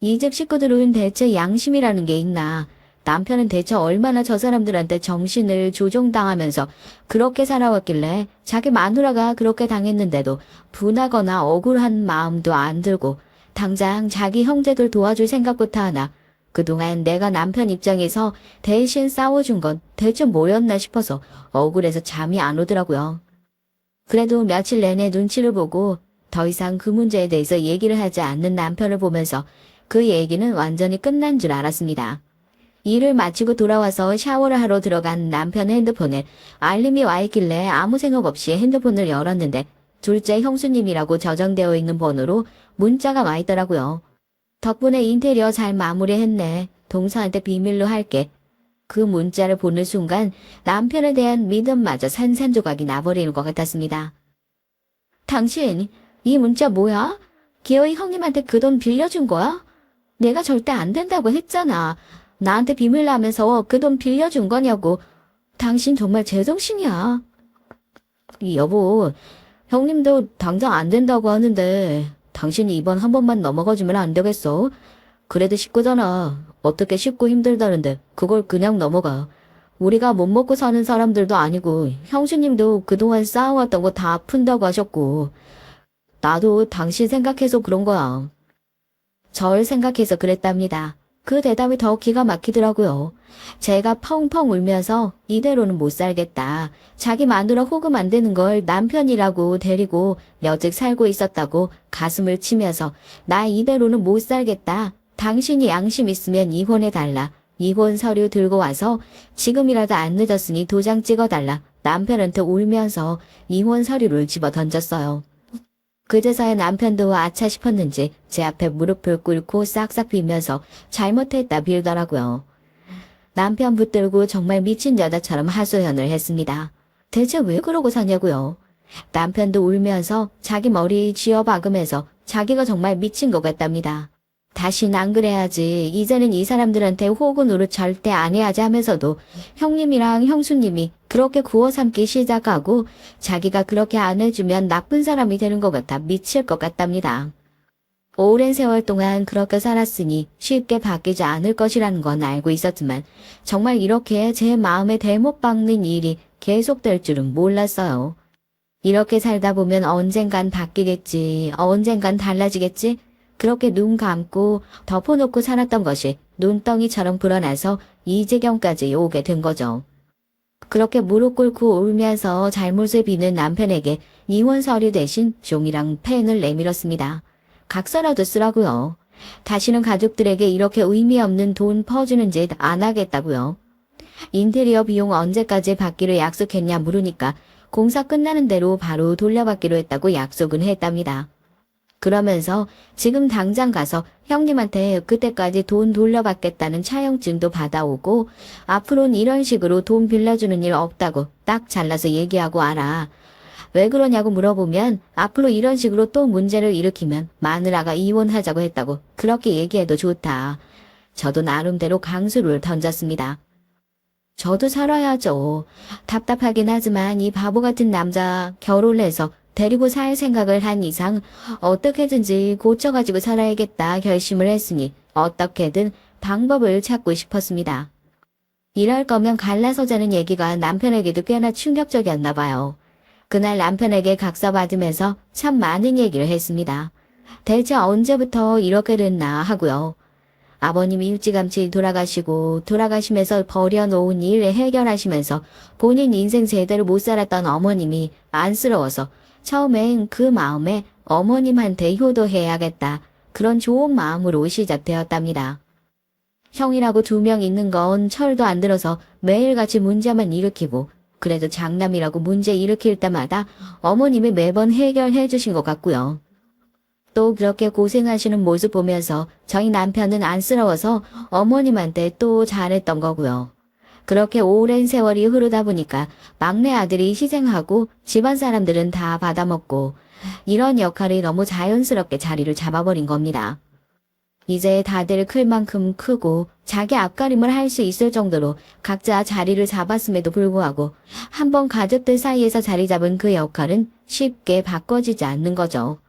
이 집 식구들은 대체 양심이라는 게 있나? 남편은 대체 얼마나 저 사람들한테 정신을 조종당하면서 그렇게 살아왔길래 자기 마누라가 그렇게 당했는데도 분하거나 억울한 마음도 안 들고 당장 자기 형제들 도와줄 생각부터 하나. 그동안 내가 남편 입장에서 대신 싸워준 건 대체 뭐였나 싶어서 억울해서 잠이 안 오더라고요. 그래도 며칠 내내 눈치를 보고 더 이상 그 문제에 대해서 얘기를 하지 않는 남편을 보면서 그 얘기는 완전히 끝난 줄 알았습니다. 일을 마치고 돌아와서 샤워를 하러 들어간 남편의 핸드폰에 알림이 와 있길래 아무 생각 없이 핸드폰을 열었는데 둘째 형수님이라고 저장되어 있는 번호로 문자가 와 있더라고요. 덕분에 인테리어 잘 마무리했네. 동서한테 비밀로 할게. 그 문자를 보는 순간 남편에 대한 믿음마저 산산조각이 나버리는 것 같았습니다. 당신, 이 문자 뭐야? 기어이 형님한테 그 돈 빌려준 거야? 내가 절대 안 된다고 했잖아. 나한테 비밀로 하면서 그 돈 빌려준 거냐고. 당신 정말 제정신이야. 여보, 형님도 당장 안 된다고 하는데 당신이 이번 한 번만 넘어가주면 안 되겠어? 그래도 식구잖아. 어떻게 쉽고 힘들다는데 그걸 그냥 넘어가. 우리가 못 먹고 사는 사람들도 아니고 형수님도 그동안 쌓아왔던 거 다 푼다고 하셨고 나도 당신 생각해서 그런 거야. 절 생각해서 그랬답니다. 그 대답이 더 기가 막히더라고요. 제가 펑펑 울면서 이대로는 못 살겠다. 자기 마누라 호금 안 되는 걸 남편이라고 데리고 여직 살고 있었다고 가슴을 치면서 나 이대로는 못 살겠다. 당신이 양심 있으면 이혼해달라. 이혼 서류 들고 와서 지금이라도 안 늦었으니 도장 찍어달라. 남편한테 울면서 이혼 서류를 집어 던졌어요. 그제서야 남편도 아차 싶었는지 제 앞에 무릎을 꿇고 싹싹 빌면서 잘못했다 빌더라고요. 남편 붙들고 정말 미친 여자처럼 하소연을 했습니다. 대체 왜 그러고 사냐고요. 남편도 울면서 자기 머리 쥐어박으면서 자기가 정말 미친 것 같답니다. 다신 안 그래야지. 이제는 이 사람들한테 호구 노릇 절대 안 해야지 하면서도 형님이랑 형수님이 그렇게 구워 삼기 시작하고 자기가 그렇게 안 해주면 나쁜 사람이 되는 것 같아 미칠 것 같답니다. 오랜 세월 동안 그렇게 살았으니 쉽게 바뀌지 않을 것이라는 건 알고 있었지만 정말 이렇게 제 마음에 대못 박는 일이 계속될 줄은 몰랐어요. 이렇게 살다 보면 언젠간 바뀌겠지, 언젠간 달라지겠지? 그렇게 눈 감고 덮어놓고 살았던 것이 눈덩이처럼 불어나서 이 지경까지 오게 된 거죠. 그렇게 무릎 꿇고 울면서 잘못을 비는 남편에게 이혼 서류 대신 종이랑 펜을 내밀었습니다. 각서라도 쓰라고요. 다시는 가족들에게 이렇게 의미 없는 돈 퍼주는 짓 안 하겠다고요. 인테리어 비용 언제까지 받기로 약속했냐 물으니까 공사 끝나는 대로 바로 돌려받기로 했다고 약속은 했답니다. 그러면서 지금 당장 가서 형님한테 그때까지 돈 돌려받겠다는 차용증도 받아오고 앞으로는 이런 식으로 돈 빌려주는 일 없다고 딱 잘라서 얘기하고 와라. 왜 그러냐고 물어보면 앞으로 이런 식으로 또 문제를 일으키면 마누라가 이혼하자고 했다고 그렇게 얘기해도 좋다. 저도 나름대로 강수를 던졌습니다. 저도 살아야죠. 답답하긴 하지만 이 바보 같은 남자 결혼해서 데리고 살 생각을 한 이상 어떻게든지 고쳐가지고 살아야겠다 결심을 했으니 어떻게든 방법을 찾고 싶었습니다. 이럴 거면 갈라서 자는 얘기가 남편에게도 꽤나 충격적이었나 봐요. 그날 남편에게 각서받으면서 참 많은 얘기를 했습니다. 대체 언제부터 이렇게 됐나 하고요. 아버님이 일찌감치 돌아가시면서 버려놓은 일 해결하시면서 본인 인생 제대로 못 살았던 어머님이 안쓰러워서 처음엔 그 마음에 어머님한테 효도해야겠다. 그런 좋은 마음으로 시작되었답니다. 형이라고 2명 있는 건 철도 안 들어서 매일같이 문제만 일으키고 그래도 장남이라고 문제 일으킬 때마다 어머님이 매번 해결해 주신 것 같고요. 또 그렇게 고생하시는 모습 보면서 저희 남편은 안쓰러워서 어머님한테 또 잘했던 거고요. 그렇게 오랜 세월이 흐르다 보니까 막내 아들이 희생하고 집안 사람들은 다 받아먹고 이런 역할이 너무 자연스럽게 자리를 잡아버린 겁니다. 이제 다들 클 만큼 크고 자기 앞가림을 할 수 있을 정도로 각자 자리를 잡았음에도 불구하고 한번 가족들 사이에서 자리 잡은 그 역할은 쉽게 바꿔지지 않는 거죠.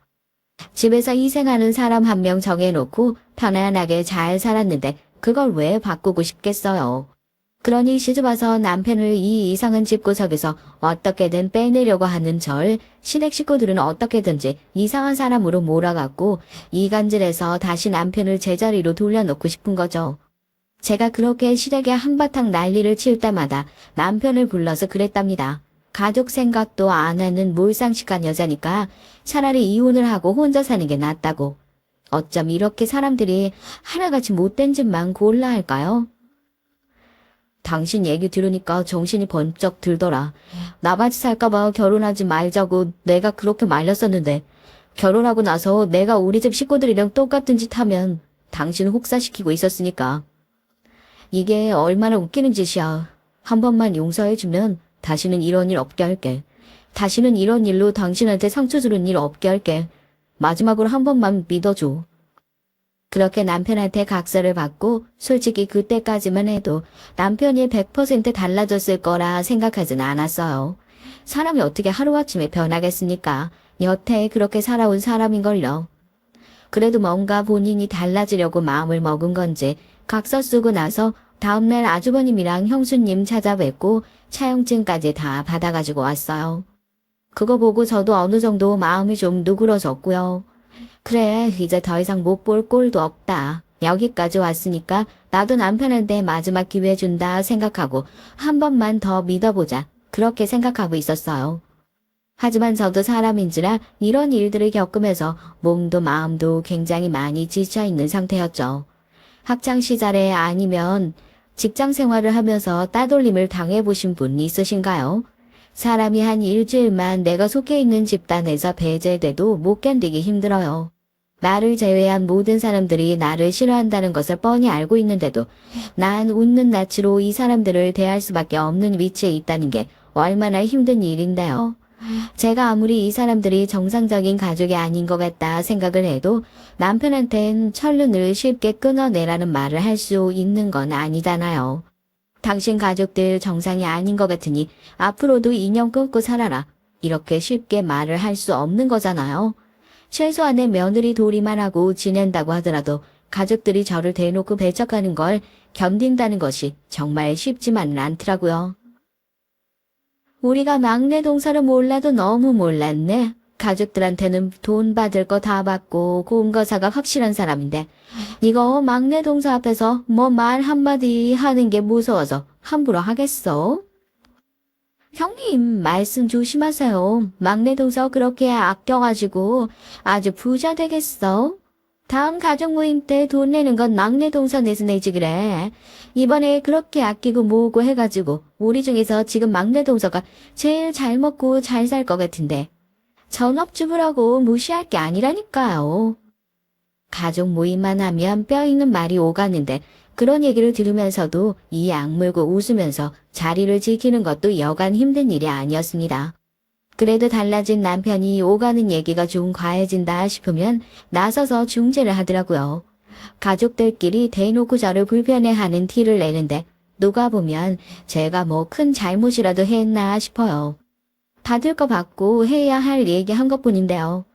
집에서 희생하는 사람 1명 정해놓고 편안하게 잘 살았는데 그걸 왜 바꾸고 싶겠어요. 그러니 시집와서 남편을 이 이상한 집구석에서 어떻게든 빼내려고 하는 시댁 식구들은 어떻게든지 이상한 사람으로 몰아갖고 이간질해서 다시 남편을 제자리로 돌려놓고 싶은 거죠. 제가 그렇게 시댁에 한바탕 난리를 칠 때마다 남편을 불러서 그랬답니다. 가족 생각도 안 하는 몰상식한 여자니까 차라리 이혼을 하고 혼자 사는 게 낫다고. 어쩜 이렇게 사람들이 하나같이 못된 집만 골라 할까요? 당신 얘기 들으니까 정신이 번쩍 들더라. 나같이 살까봐 결혼하지 말자고 내가 그렇게 말렸었는데 결혼하고 나서 내가 우리 집 식구들이랑 똑같은 짓 하면 당신을 혹사시키고 있었으니까. 이게 얼마나 웃기는 짓이야. 한 번만 용서해주면 다시는 이런 일 없게 할게. 다시는 이런 일로 당신한테 상처 주는 일 없게 할게. 마지막으로 한 번만 믿어줘. 그렇게 남편한테 각서를 받고 솔직히 그때까지만 해도 남편이 100% 달라졌을 거라 생각하진 않았어요. 사람이 어떻게 하루아침에 변하겠습니까? 여태 그렇게 살아온 사람인걸요. 그래도 뭔가 본인이 달라지려고 마음을 먹은 건지 각서 쓰고 나서 다음날 아주버님이랑 형수님 찾아뵙고 차용증까지 다 받아가지고 왔어요. 그거 보고 저도 어느 정도 마음이 좀 누그러졌고요. 그래, 이제 더 이상 못 볼 꼴도 없다. 여기까지 왔으니까 나도 남편한테 마지막 기회 준다 생각하고 한 번만 더 믿어보자. 그렇게 생각하고 있었어요. 하지만 저도 사람인지라 이런 일들을 겪으면서 몸도 마음도 굉장히 많이 지쳐있는 상태였죠. 학창시절에 아니면 직장 생활을 하면서 따돌림을 당해보신 분 있으신가요? 사람이 한 일주일만 내가 속해 있는 집단에서 배제돼도 못 견디기 힘들어요. 나를 제외한 모든 사람들이 나를 싫어한다는 것을 뻔히 알고 있는데도 난 웃는 낯으로 이 사람들을 대할 수밖에 없는 위치에 있다는 게 얼마나 힘든 일인데요. 제가 아무리 이 사람들이 정상적인 가족이 아닌 것 같다 생각을 해도 남편한텐 철륜을 쉽게 끊어내라는 말을 할 수 있는 건 아니잖아요. 당신 가족들 정상이 아닌 것 같으니 앞으로도 인연 끊고 살아라. 이렇게 쉽게 말을 할 수 없는 거잖아요. 최소한의 며느리 도리만 하고 지낸다고 하더라도 가족들이 저를 대놓고 배척하는 걸 견딘다는 것이 정말 쉽지만은 않더라고요. 우리가 막내 동서를 몰라도 너무 몰랐네. 가족들한테는 돈 받을 거 다 받고 공거사가 확실한 사람인데 이거 막내 동서 앞에서 뭐 말 한마디 하는 게 무서워서 함부로 하겠어? 형님 말씀 조심하세요. 막내 동서 그렇게 아껴가지고 아주 부자 되겠어? 다음 가족 모임 때 돈 내는 건 막내 동서 내서 내지 그래. 이번에 그렇게 아끼고 모으고 해가지고 우리 중에서 지금 막내 동서가 제일 잘 먹고 잘 살 것 같은데. 전업주부라고 무시할 게 아니라니까요. 가족 모임만 하면 뼈 있는 말이 오가는데 그런 얘기를 들으면서도 이 악물고 웃으면서 자리를 지키는 것도 여간 힘든 일이 아니었습니다. 그래도 달라진 남편이 오가는 얘기가 좀 과해진다 싶으면 나서서 중재를 하더라고요. 가족들끼리 대놓고 저를 불편해하는 티를 내는데 누가 보면 제가 뭐 큰 잘못이라도 했나 싶어요. 받을 거 받고 해야 할 얘기 한 것뿐인데요.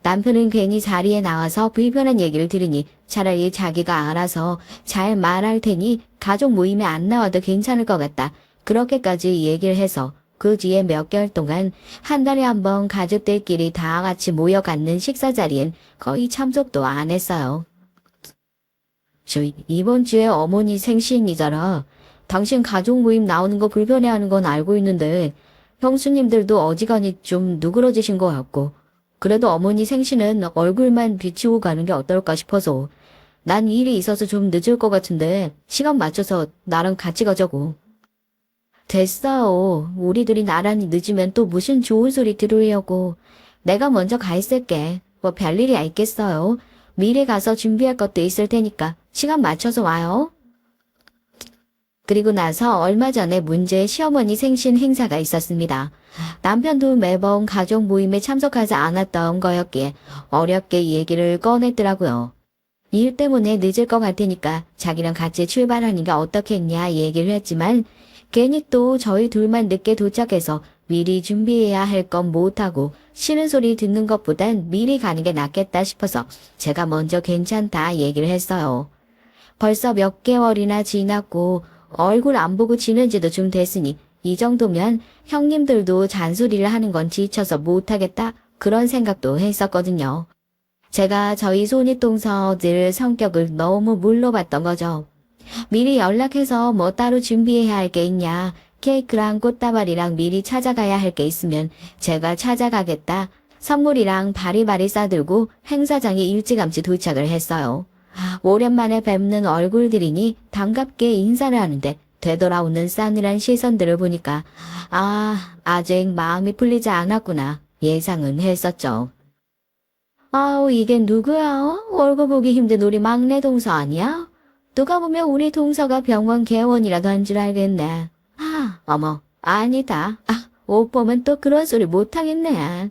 남편은 괜히 자리에 나와서 불편한 얘기를 들으니 차라리 자기가 알아서 잘 말할 테니 가족 모임에 안 나와도 괜찮을 것 같다. 그렇게까지 얘기를 해서 그 뒤에 몇 개월 동안 한 달에 한 번 가족들끼리 다 같이 모여 갖는 식사 자리엔 거의 참석도 안 했어요. 저 이번 주에 어머니 생신이잖아. 당신 가족 모임 나오는 거 불편해하는 건 알고 있는데 형수님들도 어지간히 좀 누그러지신 것 같고 그래도 어머니 생신은 얼굴만 비치고 가는 게 어떨까 싶어서 난 일이 있어서 좀 늦을 것 같은데 시간 맞춰서 나랑 같이 가자고. 됐어요. 우리들이 나란히 늦으면 또 무슨 좋은 소리 들으려고. 내가 먼저 가 있을게. 뭐 별일이 있겠어요. 미리 가서 준비할 것도 있을 테니까 시간 맞춰서 와요. 그리고 나서 얼마 전에 문제의 시어머니 생신 행사가 있었습니다. 남편도 매번 가족 모임에 참석하지 않았던 거였기에 어렵게 얘기를 꺼냈더라고요. 일 때문에 늦을 것 같으니까 자기랑 같이 출발하는 게 어떻겠냐 얘기를 했지만 괜히 또 저희 둘만 늦게 도착해서 미리 준비해야 할 건 못하고 싫은 소리 듣는 것보단 미리 가는 게 낫겠다 싶어서 제가 먼저 괜찮다 얘기를 했어요. 벌써 몇 개월이나 지났고 얼굴 안 보고 지낸 지도 좀 됐으니 이 정도면 형님들도 잔소리를 하는 건 지쳐서 못하겠다 그런 생각도 했었거든요. 제가 저희 손윗동서들 성격을 너무 물러봤던 거죠. 미리 연락해서 뭐 따로 준비해야 할 게 있냐, 케이크랑 꽃다발이랑 미리 찾아가야 할 게 있으면 제가 찾아가겠다. 선물이랑 바리바리 싸들고 행사장에 일찌감치 도착을 했어요. 오랜만에 뵙는 얼굴들이니 반갑게 인사를 하는데 되돌아오는 싸늘한 시선들을 보니까 아직 마음이 풀리지 않았구나 예상은 했었죠. 아우 이게 누구야? 얼굴 보기 힘든 우리 막내 동서 아니야? 누가 보면 우리 동서가 병원 개원이라도 한 줄 알겠네. 어머 아니다. 옷 보면 또 그런 소리 못하겠네.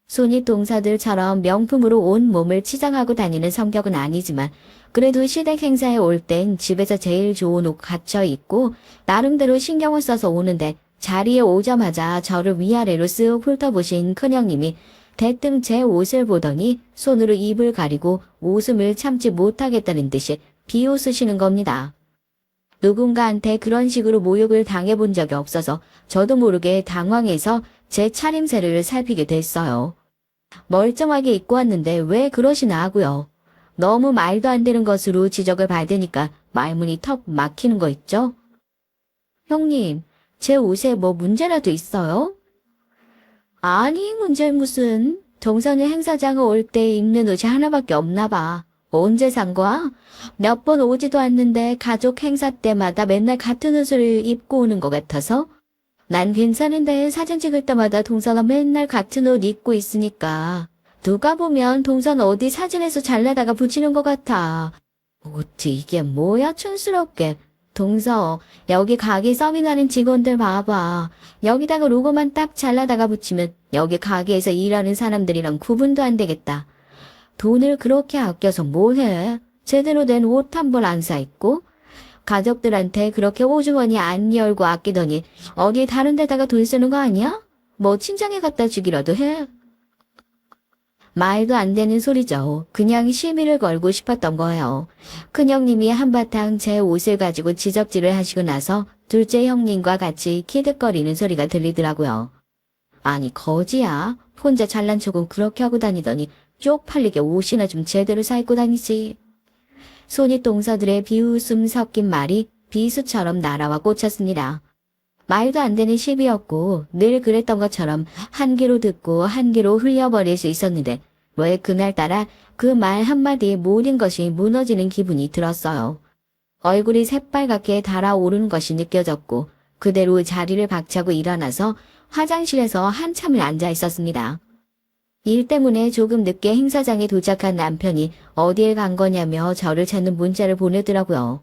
손윗 동서들처럼 명품으로 온 몸을 치장하고 다니는 성격은 아니지만 그래도 시댁 행사에 올 땐 집에서 제일 좋은 옷 갖춰 입고 나름대로 신경을 써서 오는데 자리에 오자마자 저를 위아래로 쓱 훑어보신 큰형님이 대뜸 제 옷을 보더니 손으로 입을 가리고 웃음을 참지 못하겠다는 듯이 비웃으시는 겁니다. 누군가한테 그런 식으로 모욕을 당해본 적이 없어서 저도 모르게 당황해서 제 차림새를 살피게 됐어요. 멀쩡하게 입고 왔는데 왜 그러시나 하고요. 너무 말도 안 되는 것으로 지적을 받으니까 말문이 턱 막히는 거 있죠? 형님, 제 옷에 뭐 문제라도 있어요? 아니, 문제 무슨. 동선의 행사장을 올 때 입는 옷이 하나밖에 없나 봐. 언제 산 거야? 몇 번 오지도 않는데 가족 행사 때마다 맨날 같은 옷을 입고 오는 것 같아서? 난 괜찮은데 사진 찍을 때마다 동서가 맨날 같은 옷 입고 있으니까 누가 보면 동선 어디 사진에서 잘라다가 붙이는 것 같아. 어찌 이게 뭐야 촌스럽게. 동서 여기 가게 서빙하는 직원들 봐봐. 여기다가 로고만 딱 잘라다가 붙이면 여기 가게에서 일하는 사람들이랑 구분도 안 되겠다. 돈을 그렇게 아껴서 뭐 해? 제대로 된 옷 한 벌 안 사 입고? 가족들한테 그렇게 호주머니 안 열고 아끼더니 어디 다른 데다가 돈 쓰는 거 아니야? 뭐 친정에 갖다 주기라도 해. 말도 안 되는 소리죠. 그냥 시비를 걸고 싶었던 거예요. 큰형님이 한바탕 제 옷을 가지고 지적질을 하시고 나서 둘째 형님과 같이 키득거리는 소리가 들리더라고요. 아니 거지야. 혼자 잘난 척은 그렇게 하고 다니더니 쪽팔리게 옷이나 좀 제대로 사 입고 다니지. 손윗 동서들의 비웃음 섞인 말이 비수처럼 날아와 꽂혔습니다. 말도 안 되는 시비였고 늘 그랬던 것처럼 한 귀로 듣고 한 귀로 흘려버릴 수 있었는데 왜 그날따라 그 말 한마디에 모든 것이 무너지는 기분이 들었어요. 얼굴이 새빨갛게 달아오르는 것이 느껴졌고 그대로 자리를 박차고 일어나서 화장실에서 한참을 앉아 있었습니다. 일 때문에 조금 늦게 행사장에 도착한 남편이 어디에 간 거냐며 저를 찾는 문자를 보내더라고요.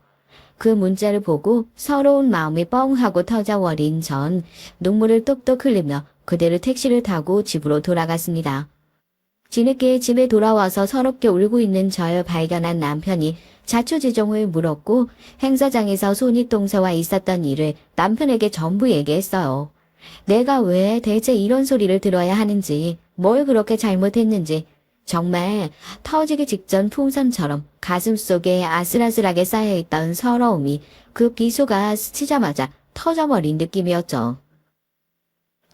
그 문자를 보고 서러운 마음이 뻥 하고 터져버린 전 눈물을 뚝뚝 흘리며 그대로 택시를 타고 집으로 돌아갔습니다. 뒤늦게 집에 돌아와서 서럽게 울고 있는 저를 발견한 남편이 자초지종을 물었고 행사장에서 손윗동서와 있었던 일을 남편에게 전부 얘기했어요. 내가 왜 대체 이런 소리를 들어야 하는지, 뭘 그렇게 잘못했는지, 정말 터지기 직전 풍선처럼 가슴속에 아슬아슬하게 쌓여있던 서러움이 그 비수가 스치자마자 터져버린 느낌이었죠.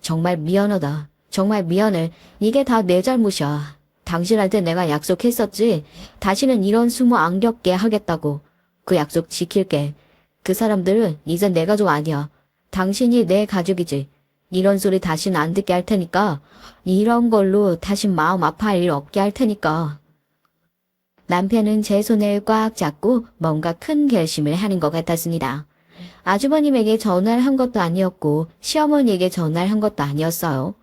정말 미안하다. 정말 미안해. 이게 다 내 잘못이야. 당신한테 내가 약속했었지. 다시는 이런 수모 안 겪게 하겠다고. 그 약속 지킬게. 그 사람들은 이제 내 가족 아니야. 당신이 내 가족이지. 이런 소리 다시는 안 듣게 할 테니까. 이런 걸로 다시 마음 아파할 일 없게 할 테니까. 남편은 제 손을 꽉 잡고 뭔가 큰 결심을 하는 것 같았습니다. 아주버님에게 전화를 한 것도 아니었고 시어머니에게 전화를 한 것도 아니었어요.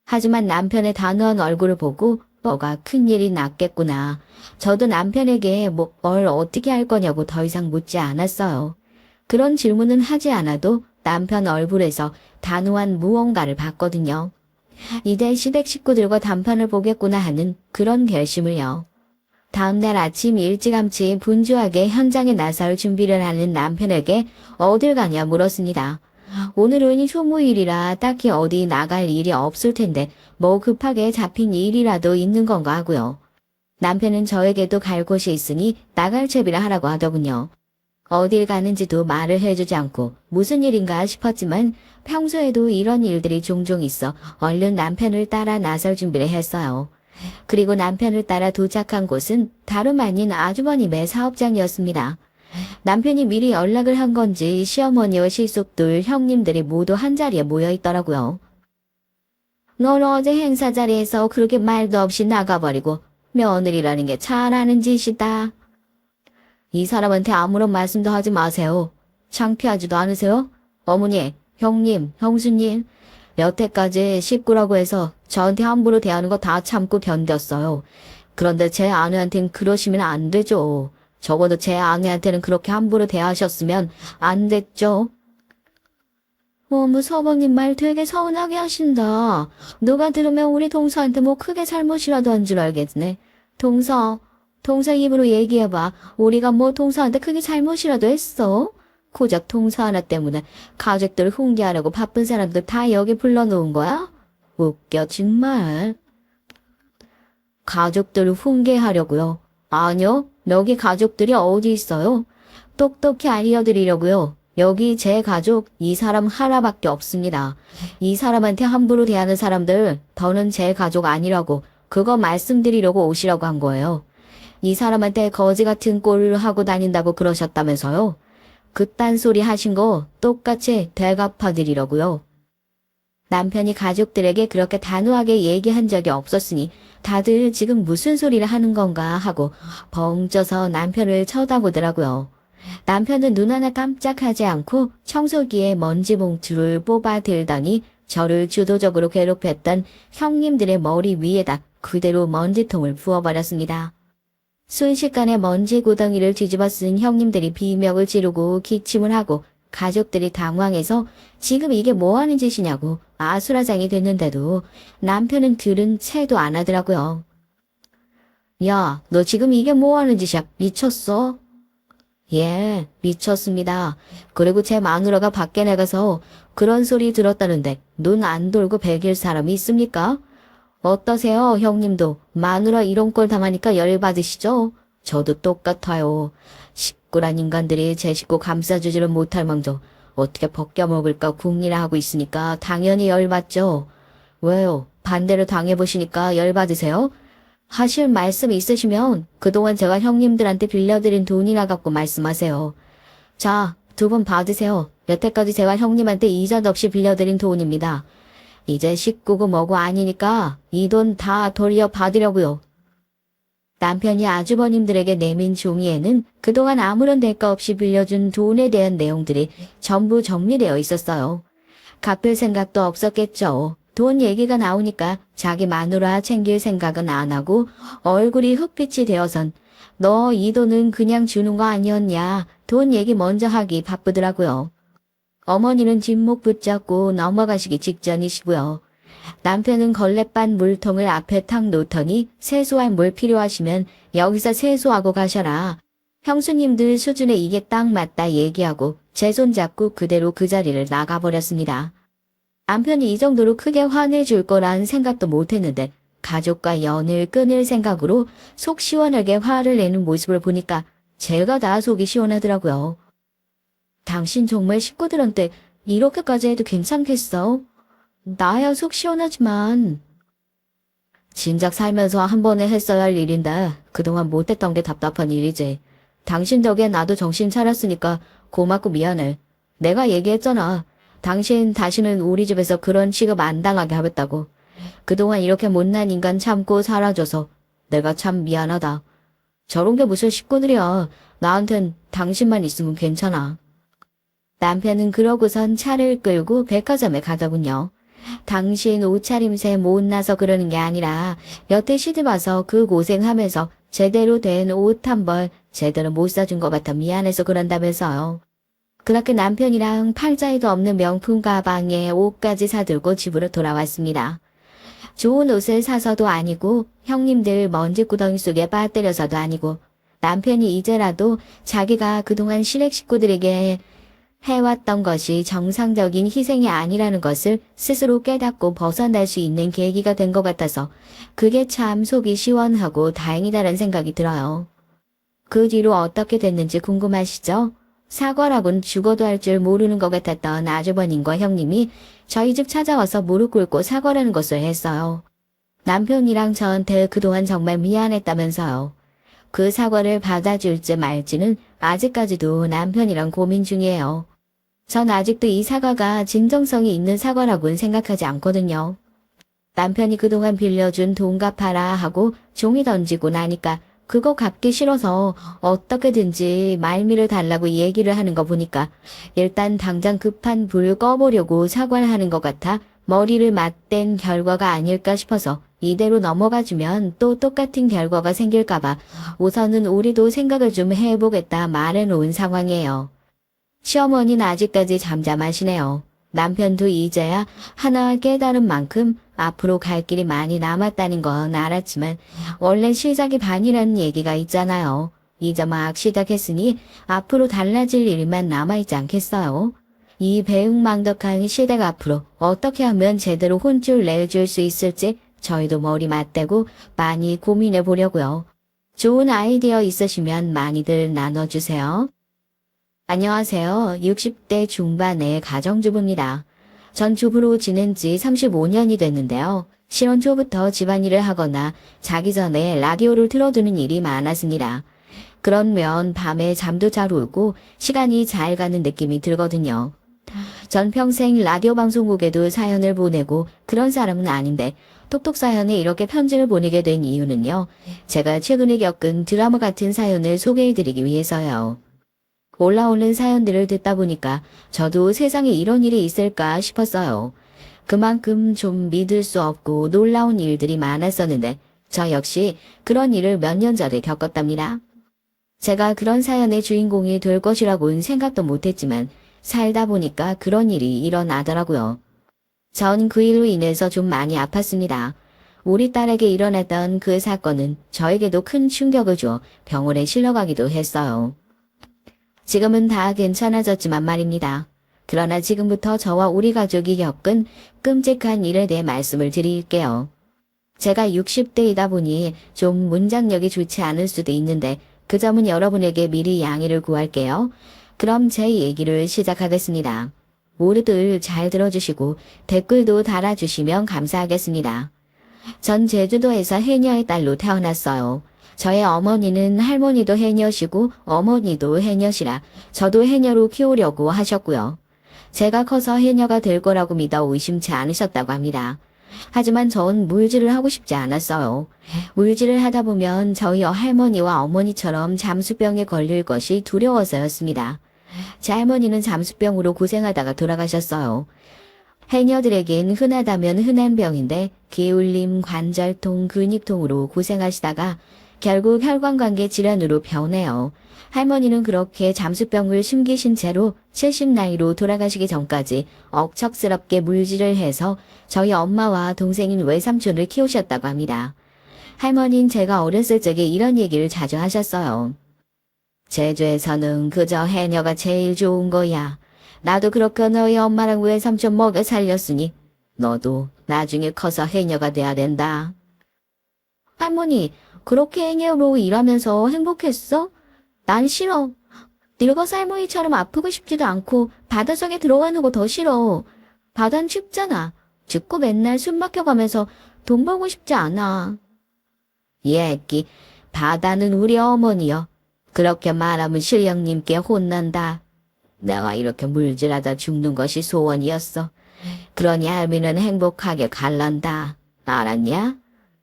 하지만 남편의 단호한 얼굴을 보고 뭐가 큰일이 났겠구나. 저도 남편에게 뭘 어떻게 할 거냐고 더 이상 묻지 않았어요. 그런 질문은 하지 않아도 남편 얼굴에서 단호한 무언가를 봤거든요. 이제 시댁 식구들과 단판을 보겠구나 하는 그런 결심을요. 다음날 아침 일찌감치 분주하게 현장에 나설 준비를 하는 남편에게 어딜 가냐 물었습니다. 오늘은 휴무일이라 딱히 어디 나갈 일이 없을 텐데 뭐 급하게 잡힌 일이라도 있는 건가 하고요. 남편은 저에게도 갈 곳이 있으니 나갈 채비를 하라고 하더군요. 어딜 가는지도 말을 해주지 않고 무슨 일인가 싶었지만 평소에도 이런 일들이 종종 있어 얼른 남편을 따라 나설 준비를 했어요. 그리고 남편을 따라 도착한 곳은 다름 아닌 아주버님의 사업장이었습니다. 남편이 미리 연락을 한 건지 시어머니와 실속들 형님들이 모두 한자리에 모여 있더라고요. 넌 어제 행사 자리에서 그렇게 말도 없이 나가버리고 며느리라는 게 잘하는 짓이다. 이 사람한테 아무런 말씀도 하지 마세요. 창피하지도 않으세요? 어머니, 형님, 형수님, 여태까지 식구라고 해서 저한테 함부로 대하는 거 다 참고 견뎠어요. 그런데 제 아내한텐 그러시면 안 되죠. 적어도 제 아내한테는 그렇게 함부로 대하셨으면 안 됐죠. 어머, 서방님 말 되게 서운하게 하신다. 누가 들으면 우리 동서한테 뭐 크게 잘못이라도 한 줄 알겠네. 동서 입으로 얘기해봐. 우리가 뭐 동서한테 크게 잘못이라도 했어? 고작 동서 하나 때문에 가족들 훈계하려고 바쁜 사람들 다 여기 불러놓은 거야? 웃겨 정말. 가족들을 훈계하려고요? 아니요. 여기 가족들이 어디 있어요? 똑똑히 알려드리려고요. 여기 제 가족 이 사람 하나밖에 없습니다. 이 사람한테 함부로 대하는 사람들 더는 제 가족 아니라고 그거 말씀드리려고 오시라고 한 거예요. 이 사람한테 거지 같은 꼴을 하고 다닌다고 그러셨다면서요. 그딴 소리 하신 거 똑같이 되갚아드리려고요. 남편이 가족들에게 그렇게 단호하게 얘기한 적이 없었으니 다들 지금 무슨 소리를 하는 건가 하고 벙쪄서 남편을 쳐다보더라고요. 남편은 눈 하나 깜짝하지 않고 청소기에 먼지 봉투를 뽑아 들더니 저를 주도적으로 괴롭혔던 형님들의 머리 위에다 그대로 먼지통을 부어버렸습니다. 순식간에 먼지 구덩이를 뒤집어 쓴 형님들이 비명을 지르고 기침을 하고 가족들이 당황해서 지금 이게 뭐하는 짓이냐고 아수라장이 됐는데도 남편은 들은 채도 안 하더라고요. 야, 너 지금 이게 뭐하는 짓이야? 미쳤어? 예, 미쳤습니다. 그리고 제 마누라가 밖에 나가서 그런 소리 들었다는데 눈 안 돌고 배길 사람이 있습니까? 어떠세요, 형님도? 마누라 이런 꼴 당하니까 열받으시죠? 저도 똑같아요. 식구란 인간들이 제 식구 감싸주지를 못할 망정 어떻게 벗겨먹을까 궁리나 하고 있으니까 당연히 열받죠. 왜요? 반대로 당해보시니까 열받으세요? 하실 말씀 있으시면 그동안 제가 형님들한테 빌려드린 돈이나 갖고 말씀하세요. 자, 2분 받으세요. 여태까지 제가 형님한테 이자도 없이 빌려드린 돈입니다. 이제 식구고 뭐고 아니니까 이 돈 다 돌려받으려고요. 남편이 아주버님들에게 내민 종이에는 그동안 아무런 대가 없이 빌려준 돈에 대한 내용들이 전부 정리되어 있었어요. 갚을 생각도 없었겠죠. 돈 얘기가 나오니까 자기 마누라 챙길 생각은 안 하고 얼굴이 흑빛이 되어선 너 이 돈은 그냥 주는 거 아니었냐. 돈 얘기 먼저 하기 바쁘더라고요. 어머니는 뒷목 붙잡고 넘어가시기 직전이시고요. 남편은 걸레반 물통을 앞에 탁 놓더니 세수할 물 필요하시면 여기서 세수하고 가셔라. 형수님들 수준에 이게 딱 맞다 얘기하고 제 손 잡고 그대로 그 자리를 나가버렸습니다. 남편이 이 정도로 크게 화내줄 거란 생각도 못했는데 가족과 연을 끊을 생각으로 속 시원하게 화를 내는 모습을 보니까 제가 다 속이 시원하더라고요. 당신 정말 식구들한테 이렇게까지 해도 괜찮겠어? 나야 속 시원하지만. 진작 살면서 한 번에 했어야 할 일인데 그동안 못했던 게 답답한 일이지. 당신 덕에 나도 정신 차렸으니까 고맙고 미안해. 내가 얘기했잖아. 당신 다시는 우리 집에서 그런 취급 안 당하게 하겠다고. 그동안 이렇게 못난 인간 참고 살아줘서 내가 참 미안하다. 저런 게 무슨 식구들이야. 나한텐 당신만 있으면 괜찮아. 남편은 그러고선 차를 끌고 백화점에 가더군요. 당신 옷차림새 못나서 그러는 게 아니라 여태 시집 와서 그 고생하면서 제대로 된 옷 한 벌 제대로 못 사준 것 같아 미안해서 그런다면서요. 그렇게 남편이랑 팔자에도 없는 명품 가방에 옷까지 사들고 집으로 돌아왔습니다. 좋은 옷을 사서도 아니고 형님들 먼지구덩이 속에 빠뜨려서도 아니고 남편이 이제라도 자기가 그동안 시댁 식구들에게 해왔던 것이 정상적인 희생이 아니라는 것을 스스로 깨닫고 벗어날 수 있는 계기가 된 것 같아서 그게 참 속이 시원하고 다행이다라는 생각이 들어요. 그 뒤로 어떻게 됐는지 궁금하시죠? 사과라곤 죽어도 할 줄 모르는 것 같았던 아주버님과 형님이 저희 집 찾아와서 무릎 꿇고 사과라는 것을 했어요. 남편이랑 저한테 그동안 정말 미안했다면서요. 그 사과를 받아줄지 말지는 아직까지도 남편이랑 고민 중이에요. 전 아직도 이 사과가 진정성이 있는 사과라고는 생각하지 않거든요. 남편이 그동안 빌려준 돈 갚아라 하고 종이 던지고 나니까 그거 갚기 싫어서 어떻게든지 말미를 달라고 얘기를 하는 거 보니까 일단 당장 급한 불을 꺼보려고 사과를 하는 것 같아 머리를 맞댄 결과가 아닐까 싶어서 이대로 넘어가주면 또 똑같은 결과가 생길까봐 우선은 우리도 생각을 좀 해보겠다 말해놓은 상황이에요. 시어머니는 아직까지 잠잠하시네요. 남편도 이제야 하나 깨달은 만큼 앞으로 갈 길이 많이 남았다는 건 알았지만 원래 시작이 반이라는 얘기가 있잖아요. 이제 막 시작했으니 앞으로 달라질 일만 남아있지 않겠어요? 이 배응망덕한 시대가 앞으로 어떻게 하면 제대로 혼쭐 내줄 수 있을지 저희도 머리 맞대고 많이 고민해 보려고요. 좋은 아이디어 있으시면 많이들 나눠주세요. 안녕하세요. 60대 중반의 가정주부입니다. 전 주부로 지낸 지 35년이 됐는데요. 실혼 초부터 집안일을 하거나 자기 전에 라디오를 틀어두는 일이 많았습니다. 그러면 밤에 잠도 잘 오고 시간이 잘 가는 느낌이 들거든요. 전 평생 라디오 방송국에도 사연을 보내고 그런 사람은 아닌데 톡톡 사연에 이렇게 편지를 보내게 된 이유는요. 제가 최근에 겪은 드라마 같은 사연을 소개해드리기 위해서요. 올라오는 사연들을 듣다 보니까 저도 세상에 이런 일이 있을까 싶었어요. 그만큼 좀 믿을 수 없고 놀라운 일들이 많았었는데 저 역시 그런 일을 몇 년 전에 겪었답니다. 제가 그런 사연의 주인공이 될 것이라고는 생각도 못했지만 살다 보니까 그런 일이 일어나더라고요. 전 그 일로 인해서 좀 많이 아팠습니다. 우리 딸에게 일어났던 그 사건은 저에게도 큰 충격을 줘 병원에 실려가기도 했어요. 지금은 다 괜찮아졌지만 말입니다. 그러나 지금부터 저와 우리 가족이 겪은 끔찍한 일에 대해 말씀을 드릴게요. 제가 60대이다 보니 좀 문장력이 좋지 않을 수도 있는데 그 점은 여러분에게 미리 양해를 구할게요. 그럼 제 얘기를 시작하겠습니다. 모두들 잘 들어주시고 댓글도 달아주시면 감사하겠습니다. 전 제주도에서 해녀의 딸로 태어났어요. 저의 어머니는 할머니도 해녀시고 어머니도 해녀시라 저도 해녀로 키우려고 하셨고요. 제가 커서 해녀가 될 거라고 믿어 의심치 않으셨다고 합니다. 하지만 전 물질을 하고 싶지 않았어요. 물질을 하다 보면 저희 할머니와 어머니처럼 잠수병에 걸릴 것이 두려워서였습니다. 제 할머니는 잠수병으로 고생하다가 돌아가셨어요. 해녀들에겐 흔하다면 흔한 병인데 기울림, 관절통, 근육통으로 고생하시다가 결국 혈관관계 질환으로 변해요. 할머니는 그렇게 잠수병을 숨기신 채로 70 나이로 돌아가시기 전까지 억척스럽게 물질을 해서 저희 엄마와 동생인 외삼촌을 키우셨다고 합니다. 할머니는 제가 어렸을 적에 이런 얘기를 자주 하셨어요. 제주에서는 그저 해녀가 제일 좋은 거야. 나도 그렇게 너희 엄마랑 외삼촌 먹여 살렸으니 너도 나중에 커서 해녀가 돼야 된다. 할머니, 그렇게 해녀로 일하면서 행복했어? 난 싫어. 늙어서 할머니처럼 아프고 싶지도 않고 바다속에 들어가는 거 더 싫어. 바다는 춥잖아. 춥고 맨날 숨 막혀가면서 돈 벌고 싶지 않아. 얘기, 바다는 우리 어머니여. 그렇게 말하면 실령님께 혼난다. 내가 이렇게 물질하다 죽는 것이 소원이었어. 그러니 할미는 행복하게 갈란다. 알았냐?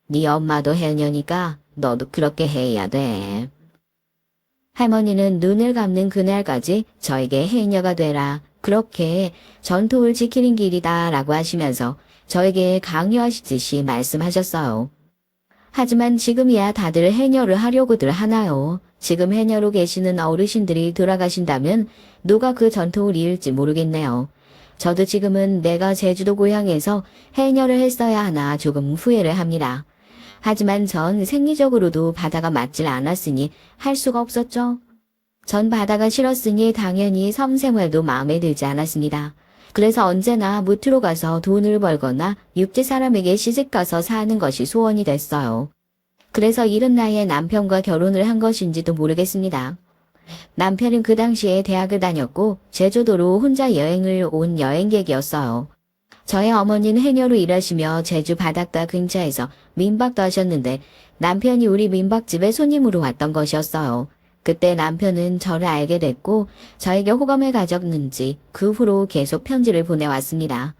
네 엄마도 해녀니까 너도 그렇게 해야 돼. 할머니는 눈을 감는 그날까지 저에게 해녀가 되라. 그렇게 전통을 지키는 길이다 라고 하시면서 저에게 강요하시듯이 말씀하셨어요. 하지만 지금이야 다들 해녀를 하려고들 하나요. 지금 해녀로 계시는 어르신들이 돌아가신다면 누가 그 전통을 이을지 모르겠네요. 저도 지금은 내가 제주도 고향에서 해녀를 했어야 하나 조금 후회를 합니다. 하지만 전 생리적으로도 바다가 맞질 않았으니 할 수가 없었죠. 전 바다가 싫었으니 당연히 섬생활도 마음에 들지 않았습니다. 그래서 언제나 무트로 가서 돈을 벌거나 육지 사람에게 시집가서 사는 것이 소원이 됐어요. 그래서 이른 나이에 남편과 결혼을 한 것인지도 모르겠습니다. 남편은 그 당시에 대학을 다녔고 제주도로 혼자 여행을 온 여행객이었어요. 저의 어머니는 해녀로 일하시며 제주 바닷가 근처에서 민박도 하셨는데 남편이 우리 민박집에 손님으로 왔던 것이었어요. 그때 남편은 저를 알게 됐고 저에게 호감을 가졌는지 그 후로 계속 편지를 보내왔습니다.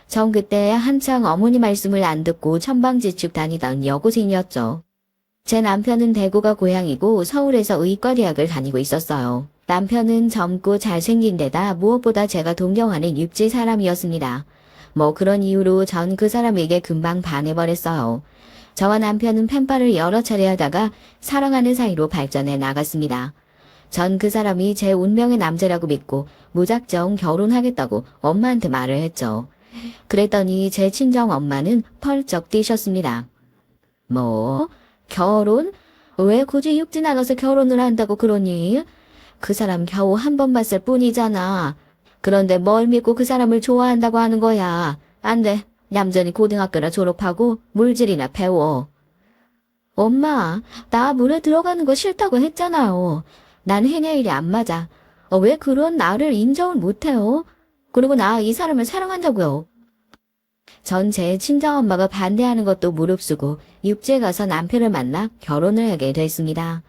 전 그때 한창 어머니 말씀을 안 듣고 천방지축 다니던 여고생이었죠. 제 남편은 대구가 고향이고 서울에서 의과대학을 다니고 있었어요. 남편은 젊고 잘생긴 데다 무엇보다 제가 동경하는 육지 사람이었습니다. 뭐 그런 이유로 전 그 사람에게 금방 반해버렸어요. 저와 남편은 펜팔을 여러 차례 하다가 사랑하는 사이로 발전해 나갔습니다. 전 그 사람이 제 운명의 남자라고 믿고 무작정 결혼하겠다고 엄마한테 말을 했죠. 그랬더니 제 친정 엄마는 펄쩍 뛰셨습니다. 뭐? 결혼? 왜 굳이 육지 나가서 결혼을 한다고 그러니? 그 사람 겨우 한 번 봤을 뿐이잖아. 그런데 뭘 믿고 그 사람을 좋아한다고 하는 거야. 안 돼. 얌전히 고등학교나 졸업하고 물질이나 배워. 엄마, 나 물에 들어가는 거 싫다고 했잖아요. 난 해녀 일이 안 맞아. 왜 그런 나를 인정을 못해요? 그리고 나 이 사람을 사랑한다고요. 전 제 친정엄마가 반대하는 것도 무릅쓰고 육지에 가서 남편을 만나 결혼을 하게 됐습니다.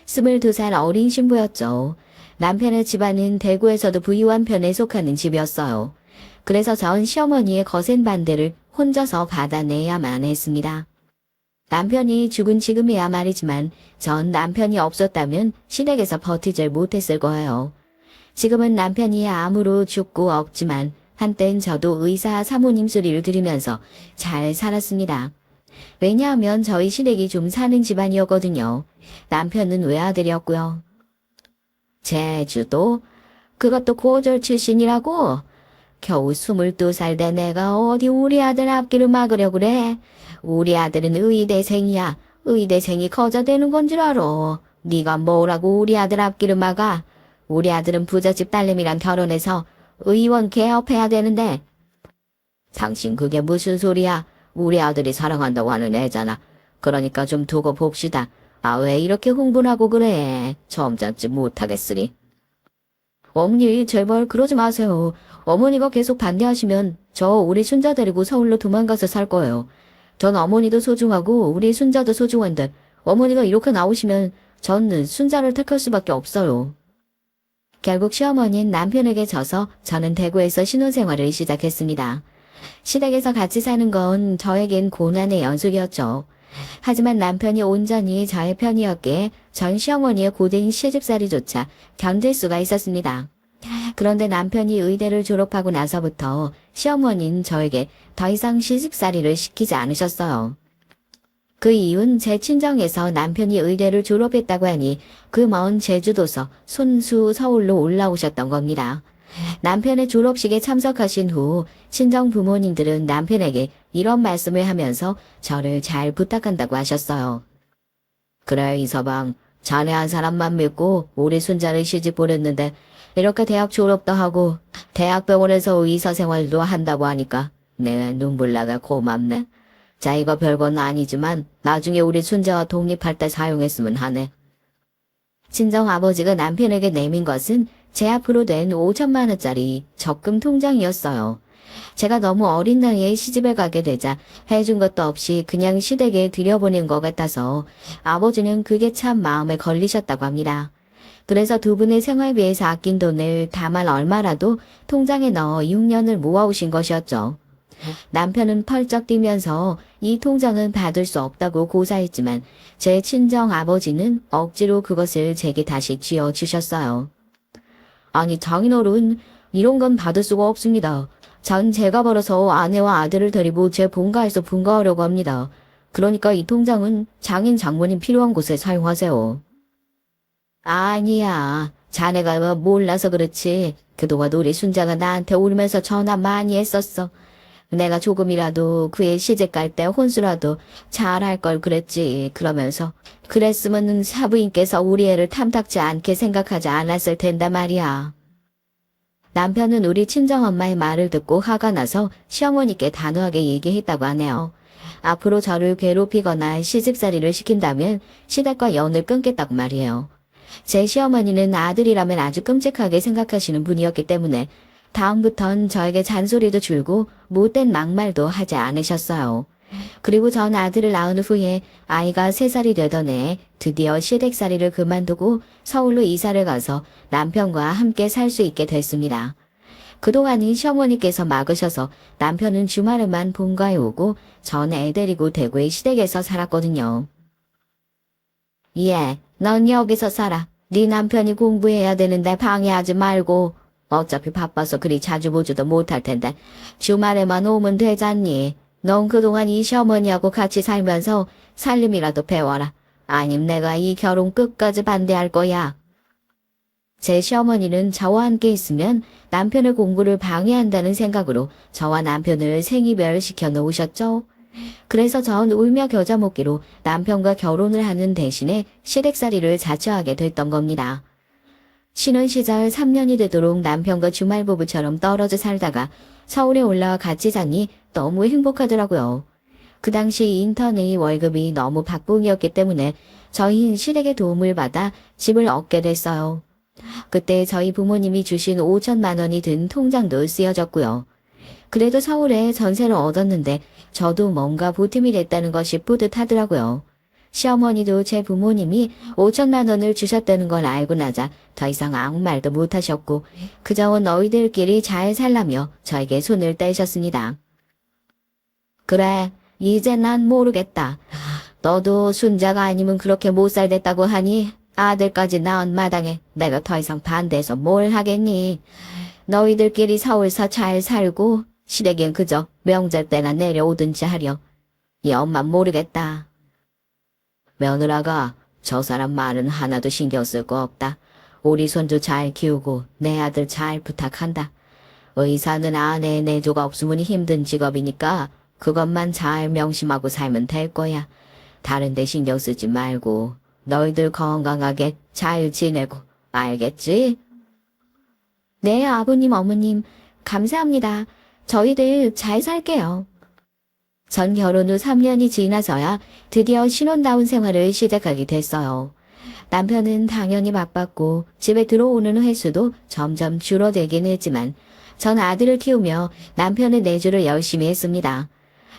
22살 어린 신부였죠. 남편의 집안은 대구에서도 부유한 편에 속하는 집이었어요. 그래서 전 시어머니의 거센 반대를 혼자서 받아내야만 했습니다. 남편이 죽은 지금이야 말이지만 전 남편이 없었다면 시댁에서 버티질 못했을 거예요. 지금은 남편이 암으로 죽고 없지만 한땐 저도 의사 사모님 소리를 들으면서 잘 살았습니다. 왜냐하면 저희 시댁이 좀 사는 집안이었거든요. 남편은 외아들이었고요. 제주도? 그것도 고졸 출신이라고? 겨우 22살 된 내가 어디 우리 아들 앞길을 막으려고 그래? 우리 아들은 의대생이야. 의대생이 거저 되는 건 줄 알아. 네가 뭐라고 우리 아들 앞길을 막아? 우리 아들은 부잣집 딸내미랑 결혼해서 의원 개업해야 되는데. 당신 그게 무슨 소리야? 우리 아들이 사랑한다고 하는 애잖아. 그러니까 좀 두고 봅시다. 아, 왜 이렇게 흥분하고 그래? 점잖지 못하겠으니. 어머니, 제발 그러지 마세요. 어머니가 계속 반대하시면 저 우리 순자 데리고 서울로 도망가서 살 거예요. 전 어머니도 소중하고 우리 순자도 소중한데 어머니가 이렇게 나오시면 저는 순자를 택할 수밖에 없어요. 결국 시어머니는 남편에게 져서 저는 대구에서 신혼생활을 시작했습니다. 시댁에서 같이 사는 건 저에겐 고난의 연속이었죠. 하지만 남편이 온전히 저의 편이었기에 전 시어머니의 고된 시집살이조차 견딜 수가 있었습니다. 그런데 남편이 의대를 졸업하고 나서부터 시어머니는 저에게 더 이상 시집살이를 시키지 않으셨어요. 그 이유는 제 친정에서 남편이 의대를 졸업했다고 하니 그 먼 제주도서 손수 서울로 올라오셨던 겁니다. 남편의 졸업식에 참석하신 후 친정 부모님들은 남편에게 이런 말씀을 하면서 저를 잘 부탁한다고 하셨어요. 그래 이서방, 자네 한 사람만 믿고 우리 손자를 시집 보냈는데 이렇게 대학 졸업도 하고 대학병원에서 의사 생활도 한다고 하니까 내가 눈물 나가 고맙네. 자, 이거 별건 아니지만 나중에 우리 손자와 독립할 때 사용했으면 하네. 친정 아버지가 남편에게 내민 것은 제 앞으로 낸 5천만 원짜리 적금 통장이었어요. 제가 너무 어린 나이에 시집을 가게 되자 해준 것도 없이 그냥 시댁에 들여보낸 것 같아서 아버지는 그게 참 마음에 걸리셨다고 합니다. 그래서 두 분의 생활비에서 아낀 돈을 다만 얼마라도 통장에 넣어 6년을 모아오신 것이었죠. 남편은 펄쩍 뛰면서 이 통장은 받을 수 없다고 고사했지만 제 친정 아버지는 억지로 그것을 제게 다시 쥐어주셨어요. 아니 장인어른, 이런 건 받을 수가 없습니다. 전 제가 벌어서 아내와 아들을 데리고 제 본가에서 분가하려고 합니다. 그러니까 이 통장은 장인 장모님 필요한 곳에 사용하세요. 아니야. 자네가 몰라서 그렇지. 그동안 우리 순자가 나한테 울면서 전화 많이 했었어. 내가 조금이라도 그의 시집 갈 때 혼수라도 잘할 걸 그랬지. 그러면서 그랬으면 사부인께서 우리 애를 탐탁지 않게 생각하지 않았을 텐데 말이야. 남편은 우리 친정엄마의 말을 듣고 화가 나서 시어머니께 단호하게 얘기했다고 하네요. 앞으로 저를 괴롭히거나 시집살이를 시킨다면 시댁과 연을 끊겠다고 말이에요. 제 시어머니는 아들이라면 아주 끔찍하게 생각하시는 분이었기 때문에 다음부턴 저에게 잔소리도 줄고 못된 막말도 하지 않으셨어요. 그리고 전 아들을 낳은 후에 아이가 3살이 되던 해 드디어 시댁살이를 그만두고 서울로 이사를 가서 남편과 함께 살 수 있게 됐습니다. 그동안은 시어머니께서 막으셔서 남편은 주말에만 본가에 오고 전 애 데리고 대구의 시댁에서 살았거든요. 예, 넌 여기서 살아. 네 남편이 공부해야 되는데 방해하지 말고. 어차피 바빠서 그리 자주 보지도 못할 텐데 주말에만 오면 되잖니. 넌 그동안 이 시어머니하고 같이 살면서 살림이라도 배워라. 아님 내가 이 결혼 끝까지 반대할 거야. 제 시어머니는 저와 함께 있으면 남편의 공부를 방해한다는 생각으로 저와 남편을 생이별시켜 놓으셨죠. 그래서 전 울며 겨자 먹기로 남편과 결혼을 하는 대신에 시댁살이를 자처하게 됐던 겁니다. 신혼 시절 3년이 되도록 남편과 주말부부처럼 떨어져 살다가 서울에 올라와 같이 사니 너무 행복하더라고요. 그 당시 인턴의 월급이 너무 박봉이었기 때문에 저희는 시댁의 도움을 받아 집을 얻게 됐어요. 그때 저희 부모님이 주신 5천만 원이 든 통장도 쓰여졌고요. 그래도 서울에 전세를 얻었는데 저도 뭔가 보탬이 됐다는 것이 뿌듯하더라고요. 시어머니도 제 부모님이 5천만 원을 주셨다는 걸 알고 나자 더 이상 아무 말도 못하셨고 그저 너희들끼리 잘 살라며 저에게 손을 떼셨습니다. 그래, 이제 난 모르겠다. 너도 순자가 아니면 그렇게 못 살겠다고 하니 아들까지 낳은 마당에 내가 더 이상 반대해서 뭘 하겠니. 너희들끼리 서울서 잘 살고 시댁엔 그저 명절 때나 내려오든지 하려. 이 엄마 모르겠다. 며느라가 저 사람 말은 하나도 신경 쓸 거 없다. 우리 손주 잘 키우고 내 아들 잘 부탁한다. 의사는 아내 내조가 없으면 힘든 직업이니까 그것만 잘 명심하고 살면 될 거야. 다른 데 신경 쓰지 말고 너희들 건강하게 잘 지내고 알겠지? 네, 아버님, 어머님, 감사합니다. 저희들 잘 살게요. 전 결혼 후 3년이 지나서야 드디어 신혼다운 생활을 시작하게 됐어요. 남편은 당연히 바빴고 집에 들어오는 횟수도 점점 줄어들긴 했지만 전 아들을 키우며 남편의 내조를 열심히 했습니다.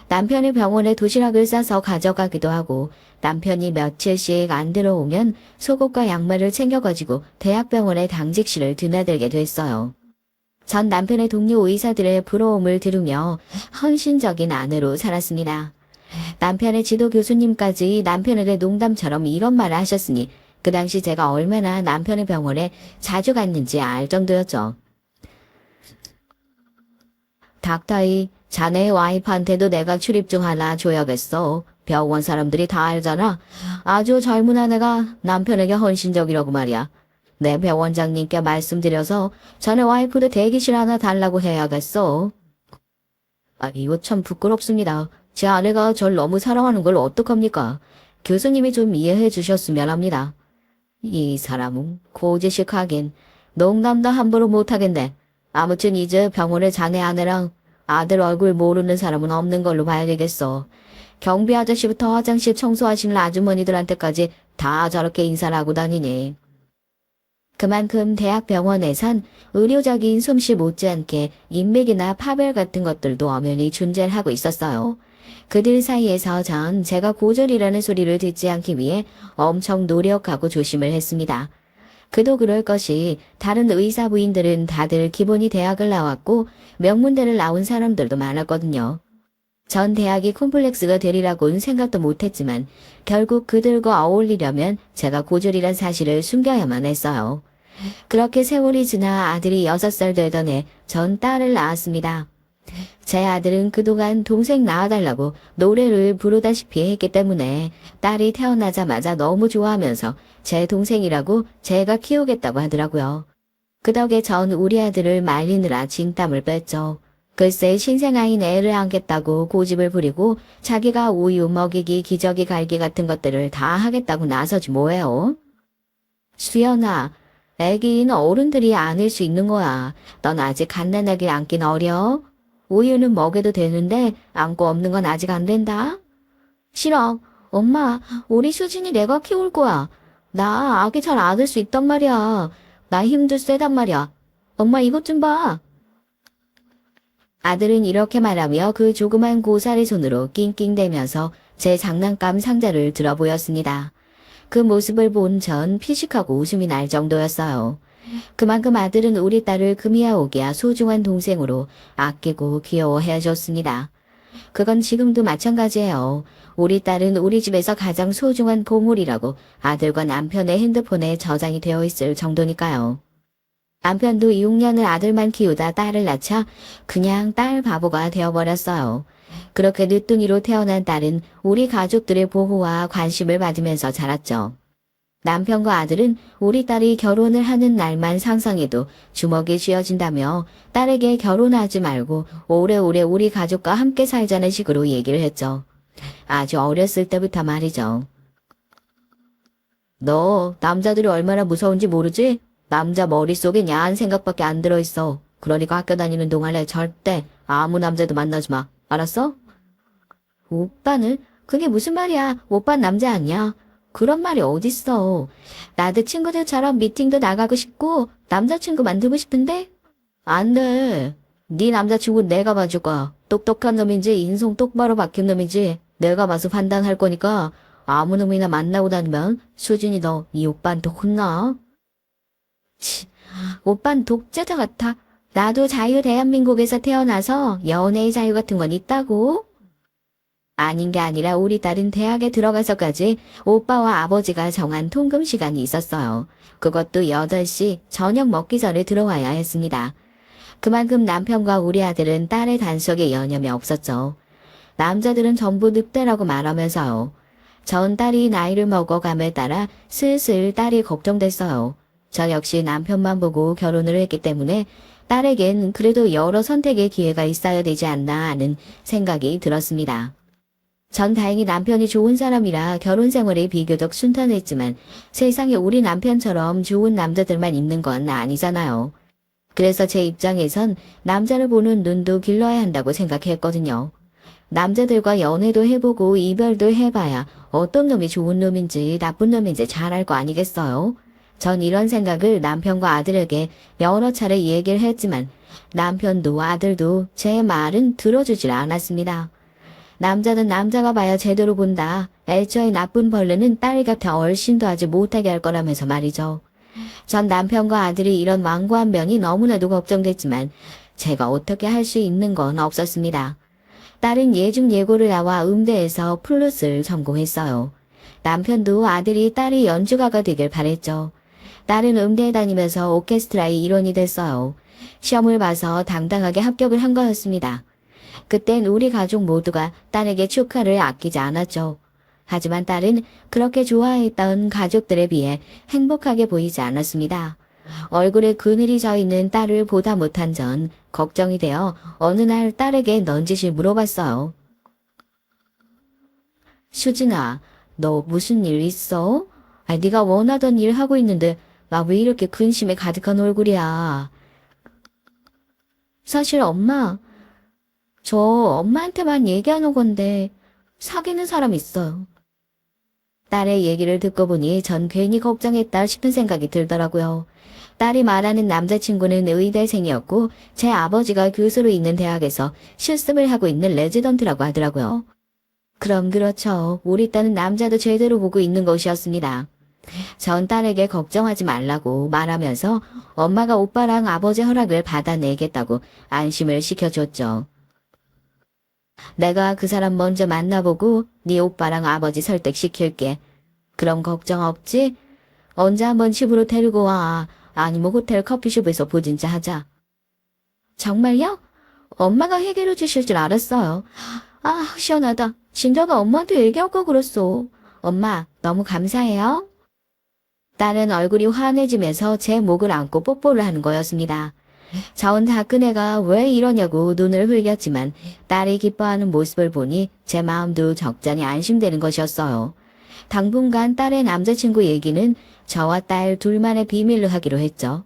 남편이 병원에 도시락을 싸서 가져가기도 하고 남편이 며칠씩 안 들어오면 속옷과 양말을 챙겨가지고 대학병원에 당직실을 드나들게 됐어요. 전 남편의 동료 의사들의 부러움을 들으며 헌신적인 아내로 살았습니다. 남편의 지도 교수님까지 남편에게 농담처럼 이런 말을 하셨으니 그 당시 제가 얼마나 남편의 병원에 자주 갔는지 알 정도였죠. 닥터이, 자네 와이프한테도 내가 출입증 하나 줘야겠어. 병원 사람들이 다 알잖아. 아주 젊은 아내가 남편에게 헌신적이라고 말이야. 내 병원장님께 말씀드려서 자네 와이프도 대기실 하나 달라고 해야겠어. 이거 참 부끄럽습니다. 제 아내가 절 너무 사랑하는 걸 어떡합니까? 교수님이 좀 이해해 주셨으면 합니다. 이 사람은 고지식하긴 농담도 함부로 못하겠네. 아무튼 이제 병원에 자네 아내랑 아들 얼굴 모르는 사람은 없는 걸로 봐야 되겠어. 경비 아저씨부터 화장실 청소하시는 아주머니들한테까지 다 저렇게 인사를 하고 다니니. 그만큼 대학병원에선 의료적인 솜씨 못지않게 인맥이나 파벌 같은 것들도 엄연히 존재하고 있었어요. 그들 사이에서 전 제가 고졸이라는 소리를 듣지 않기 위해 엄청 노력하고 조심을 했습니다. 그도 그럴 것이 다른 의사 부인들은 다들 기본이 대학을 나왔고 명문대를 나온 사람들도 많았거든요. 전 대학이 콤플렉스가 되리라고는 생각도 못했지만 결국 그들과 어울리려면 제가 고졸이란 사실을 숨겨야만 했어요. 그렇게 세월이 지나 아들이 6살 되던 해 전 딸을 낳았습니다. 제 아들은 그동안 동생 낳아달라고 노래를 부르다시피 했기 때문에 딸이 태어나자마자 너무 좋아하면서 제 동생이라고 제가 키우겠다고 하더라고요. 그 덕에 전 우리 아들을 말리느라 진땀을 뺐죠. 글쎄 신생아인 애를 안겠다고 고집을 부리고 자기가 우유 먹이기 기저귀 갈기 같은 것들을 다 하겠다고 나서지 뭐예요. 수연아, 애기는 어른들이 안을 수 있는 거야. 넌 아직 갓난아기 안긴 어려. 우유는 먹여도 되는데 안고 없는 건 아직 안 된다. 싫어. 엄마, 우리 수진이 내가 키울 거야. 나 아기 잘 안을 수 있단 말이야. 나 힘도 세단 말이야. 엄마 이것 좀 봐. 아들은 이렇게 말하며 그 조그만 고사리 손으로 낑낑대면서 제 장난감 상자를 들어 보였습니다. 그 모습을 본 전 피식하고 웃음이 날 정도였어요. 그만큼 아들은 우리 딸을 금이야 오기야 소중한 동생으로 아끼고 귀여워해줬습니다. 그건 지금도 마찬가지예요. 우리 딸은 우리 집에서 가장 소중한 보물이라고 아들과 남편의 핸드폰에 저장이 되어 있을 정도니까요. 남편도 6년을 아들만 키우다 딸을 낳자 그냥 딸 바보가 되어버렸어요. 그렇게 늦둥이로 태어난 딸은 우리 가족들의 보호와 관심을 받으면서 자랐죠. 남편과 아들은 우리 딸이 결혼을 하는 날만 상상해도 주먹이 쥐어진다며 딸에게 결혼하지 말고 오래오래 우리 가족과 함께 살자는 식으로 얘기를 했죠. 아주 어렸을 때부터 말이죠. 너 남자들이 얼마나 무서운지 모르지? 남자 머릿속에 야한 생각밖에 안 들어있어. 그러니까 학교 다니는 동안에 절대 아무 남자도 만나지 마. 알았어? 오빠는? 그게 무슨 말이야. 오빠는 남자 아니야. 그런 말이 어딨어. 나도 친구들처럼 미팅도 나가고 싶고 남자친구 만들고 싶은데? 안 돼. 네 남자친구 내가 봐줄 거야. 똑똑한 놈인지 인성 똑바로 박힌 놈인지 내가 봐서 판단할 거니까 아무 놈이나 만나고 다니면 수진이 너 이 오빠한테 혼나. 치, 오빤 독재자 같아. 나도 자유 대한민국에서 태어나서 연애의 자유 같은 건 있다고. 아닌 게 아니라 우리 딸은 대학에 들어가서까지 오빠와 아버지가 정한 통금 시간이 있었어요. 그것도 8시 저녁 먹기 전에 들어와야 했습니다. 그만큼 남편과 우리 아들은 딸의 단속에 여념이 없었죠. 남자들은 전부 늑대라고 말하면서요. 전 딸이 나이를 먹어감에 따라 슬슬 딸이 걱정됐어요. 저 역시 남편만 보고 결혼을 했기 때문에 딸에겐 그래도 여러 선택의 기회가 있어야 되지 않나 하는 생각이 들었습니다. 전 다행히 남편이 좋은 사람이라 결혼 생활이 비교적 순탄했지만 세상에 우리 남편처럼 좋은 남자들만 있는 건 아니잖아요. 그래서 제 입장에선 남자를 보는 눈도 길러야 한다고 생각했거든요. 남자들과 연애도 해보고 이별도 해봐야 어떤 놈이 좋은 놈인지 나쁜 놈인지 잘 알 거 아니겠어요? 전 이런 생각을 남편과 아들에게 여러 차례 얘기를 했지만 남편도 아들도 제 말은 들어주질 않았습니다. 남자는 남자가 봐야 제대로 본다. 애초에 나쁜 벌레는 딸 곁에 얼씬도 하지 못하게 할 거라면서 말이죠. 전 남편과 아들이 이런 완고한 면이 너무나도 걱정됐지만 제가 어떻게 할 수 있는 건 없었습니다. 딸은 예중예고를 나와 음대에서 플룻을 전공했어요. 남편도 아들이 딸이 연주가가 되길 바랬죠. 딸은 음대에 다니면서 오케스트라의 일원이 됐어요. 시험을 봐서 당당하게 합격을 한 거였습니다. 그땐 우리 가족 모두가 딸에게 축하를 아끼지 않았죠. 하지만 딸은 그렇게 좋아했던 가족들에 비해 행복하게 보이지 않았습니다. 얼굴에 그늘이 져 있는 딸을 보다 못한 전 걱정이 되어 어느 날 딸에게 넌지시 물어봤어요. 수진아, 너 무슨 일 있어? 네가 원하던 일 하고 있는데 나 왜 이렇게 근심에 가득한 얼굴이야? 사실 저 엄마한테만 얘기하는 건데 사귀는 사람 있어요. 딸의 얘기를 듣고 보니 전 괜히 걱정했다 싶은 생각이 들더라고요. 딸이 말하는 남자친구는 의대생이었고 제 아버지가 교수로 있는 대학에서 실습을 하고 있는 레지던트라고 하더라고요. 그럼 그렇죠. 우리 딸은 남자도 제대로 보고 있는 것이었습니다. 전 딸에게 걱정하지 말라고 말하면서 엄마가 오빠랑 아버지 허락을 받아내겠다고 안심을 시켜줬죠. 내가 그 사람 먼저 만나보고 네 오빠랑 아버지 설득시킬게. 그럼 걱정 없지? 언제 한번 집으로 데리고 와. 아니면 호텔 커피숍에서 보진짜 하자. 정말요? 엄마가 해결해 주실 줄 알았어요. 시원하다. 진짜가 엄마한테 얘기할 거 그랬어. 엄마, 너무 감사해요. 딸은 얼굴이 환해지면서 제 목을 안고 뽀뽀를 하는 거였습니다. 전 다큰애가 왜 이러냐고 눈을 흘렸지만 딸이 기뻐하는 모습을 보니 제 마음도 적잖이 안심되는 것이었어요. 당분간 딸의 남자친구 얘기는 저와 딸 둘만의 비밀로 하기로 했죠.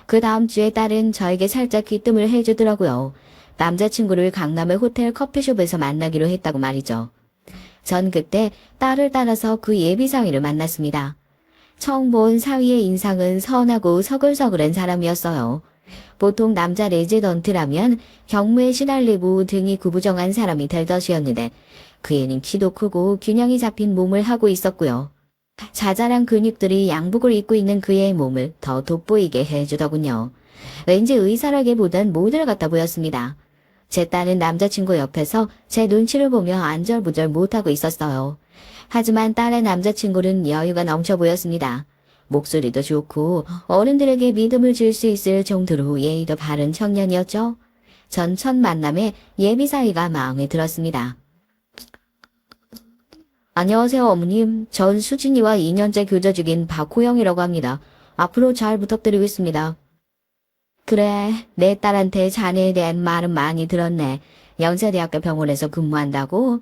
그 다음 주에 딸은 저에게 살짝 귀뜸을 해주더라고요. 남자친구를 강남의 호텔 커피숍에서 만나기로 했다고 말이죠. 전 그때 딸을 따라서 그 예비 사위를 만났습니다. 처음 본 사위의 인상은 선하고 서글서글한 사람이었어요. 보통 남자 레지던트라면 경무에 시달리고 등이 구부정한 사람이 될 것이었는데 그 애는 키도 크고 균형이 잡힌 몸을 하고 있었고요. 자잘한 근육들이 양복을 입고 있는 그의 몸을 더 돋보이게 해주더군요. 왠지 의사라기보단 모델 같아 보였습니다. 제 딸은 남자친구 옆에서 제 눈치를 보며 안절부절 못하고 있었어요. 하지만 딸의 남자친구는 여유가 넘쳐 보였습니다. 목소리도 좋고 어른들에게 믿음을 줄 수 있을 정도로 예의도 바른 청년이었죠. 전 첫 만남에 예비 사위가 마음에 들었습니다. 안녕하세요 어머님. 전 수진이와 2년째 교제 중인 박호영이라고 합니다. 앞으로 잘 부탁드리겠습니다. 그래, 내 딸한테 자네에 대한 말은 많이 들었네. 연세대학교 병원에서 근무한다고?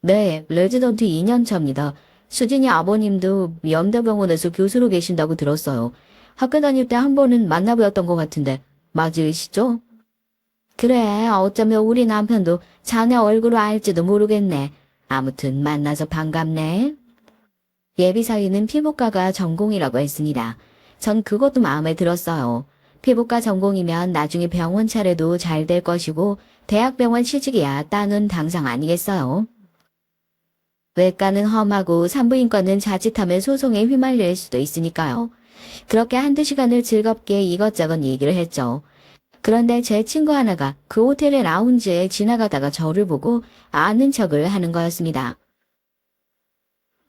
네, 레지던트 2년 차입니다. 수진이 아버님도 연대병원에서 교수로 계신다고 들었어요. 학교 다닐 때 한 번은 만나보였던 것 같은데 맞으시죠? 그래, 어쩌면 우리 남편도 자네 얼굴을 알지도 모르겠네. 아무튼 만나서 반갑네. 예비사위는 피부과가 전공이라고 했습니다. 전 그것도 마음에 들었어요. 피부과 전공이면 나중에 병원 차례도 잘 될 것이고 대학병원 취직이야 따는 당상 아니겠어요? 외과는 험하고 산부인과는 자칫하면 소송에 휘말릴 수도 있으니까요. 그렇게 한두 시간을 즐겁게 이것저것 얘기를 했죠. 그런데 제 친구 하나가 그 호텔의 라운지에 지나가다가 저를 보고 아는 척을 하는 거였습니다.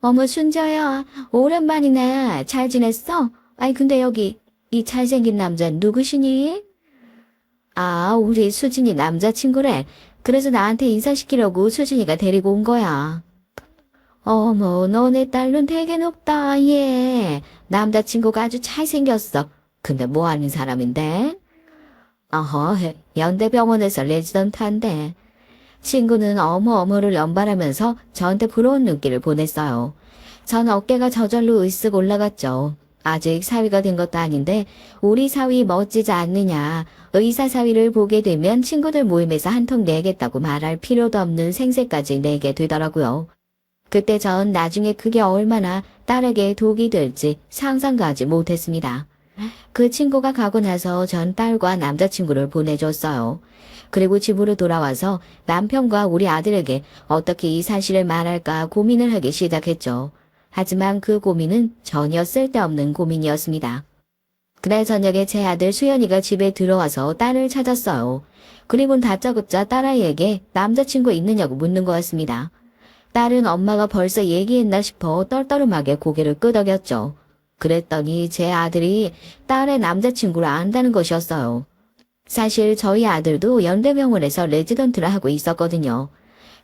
어머 순자야, 오랜만이네. 잘 지냈어? 아니 근데 여기 이 잘생긴 남자 누구시니? 우리 수진이 남자친구래. 그래서 나한테 인사시키려고 수진이가 데리고 온 거야. 어머, 너네 딸은 되게 높다, 얘. 남자친구가 아주 잘생겼어. 근데 뭐 하는 사람인데? 연대병원에서 레지던트한데. 친구는 어머를 연발하면서 저한테 부러운 눈길을 보냈어요. 전 어깨가 저절로 으쓱 올라갔죠. 아직 사위가 된 것도 아닌데 우리 사위 멋지지 않느냐. 의사 사위를 보게 되면 친구들 모임에서 한턱 내겠다고 말할 필요도 없는 생색까지 내게 되더라고요. 그때 전 나중에 그게 얼마나 딸에게 독이 될지 상상도 하지 못했습니다. 그 친구가 가고 나서 전 딸과 남자친구를 보내줬어요. 그리고 집으로 돌아와서 남편과 우리 아들에게 어떻게 이 사실을 말할까 고민을 하기 시작했죠. 하지만 그 고민은 전혀 쓸데없는 고민이었습니다. 그날 저녁에 제 아들 수연이가 집에 들어와서 딸을 찾았어요. 그리고는 다짜고짜 딸아이에게 남자친구 있느냐고 묻는 거였습니다. 딸은 엄마가 벌써 얘기했나 싶어 떨떠름하게 고개를 끄덕였죠. 그랬더니 제 아들이 딸의 남자친구를 안다는 것이었어요. 사실 저희 아들도 연대병원에서 레지던트를 하고 있었거든요.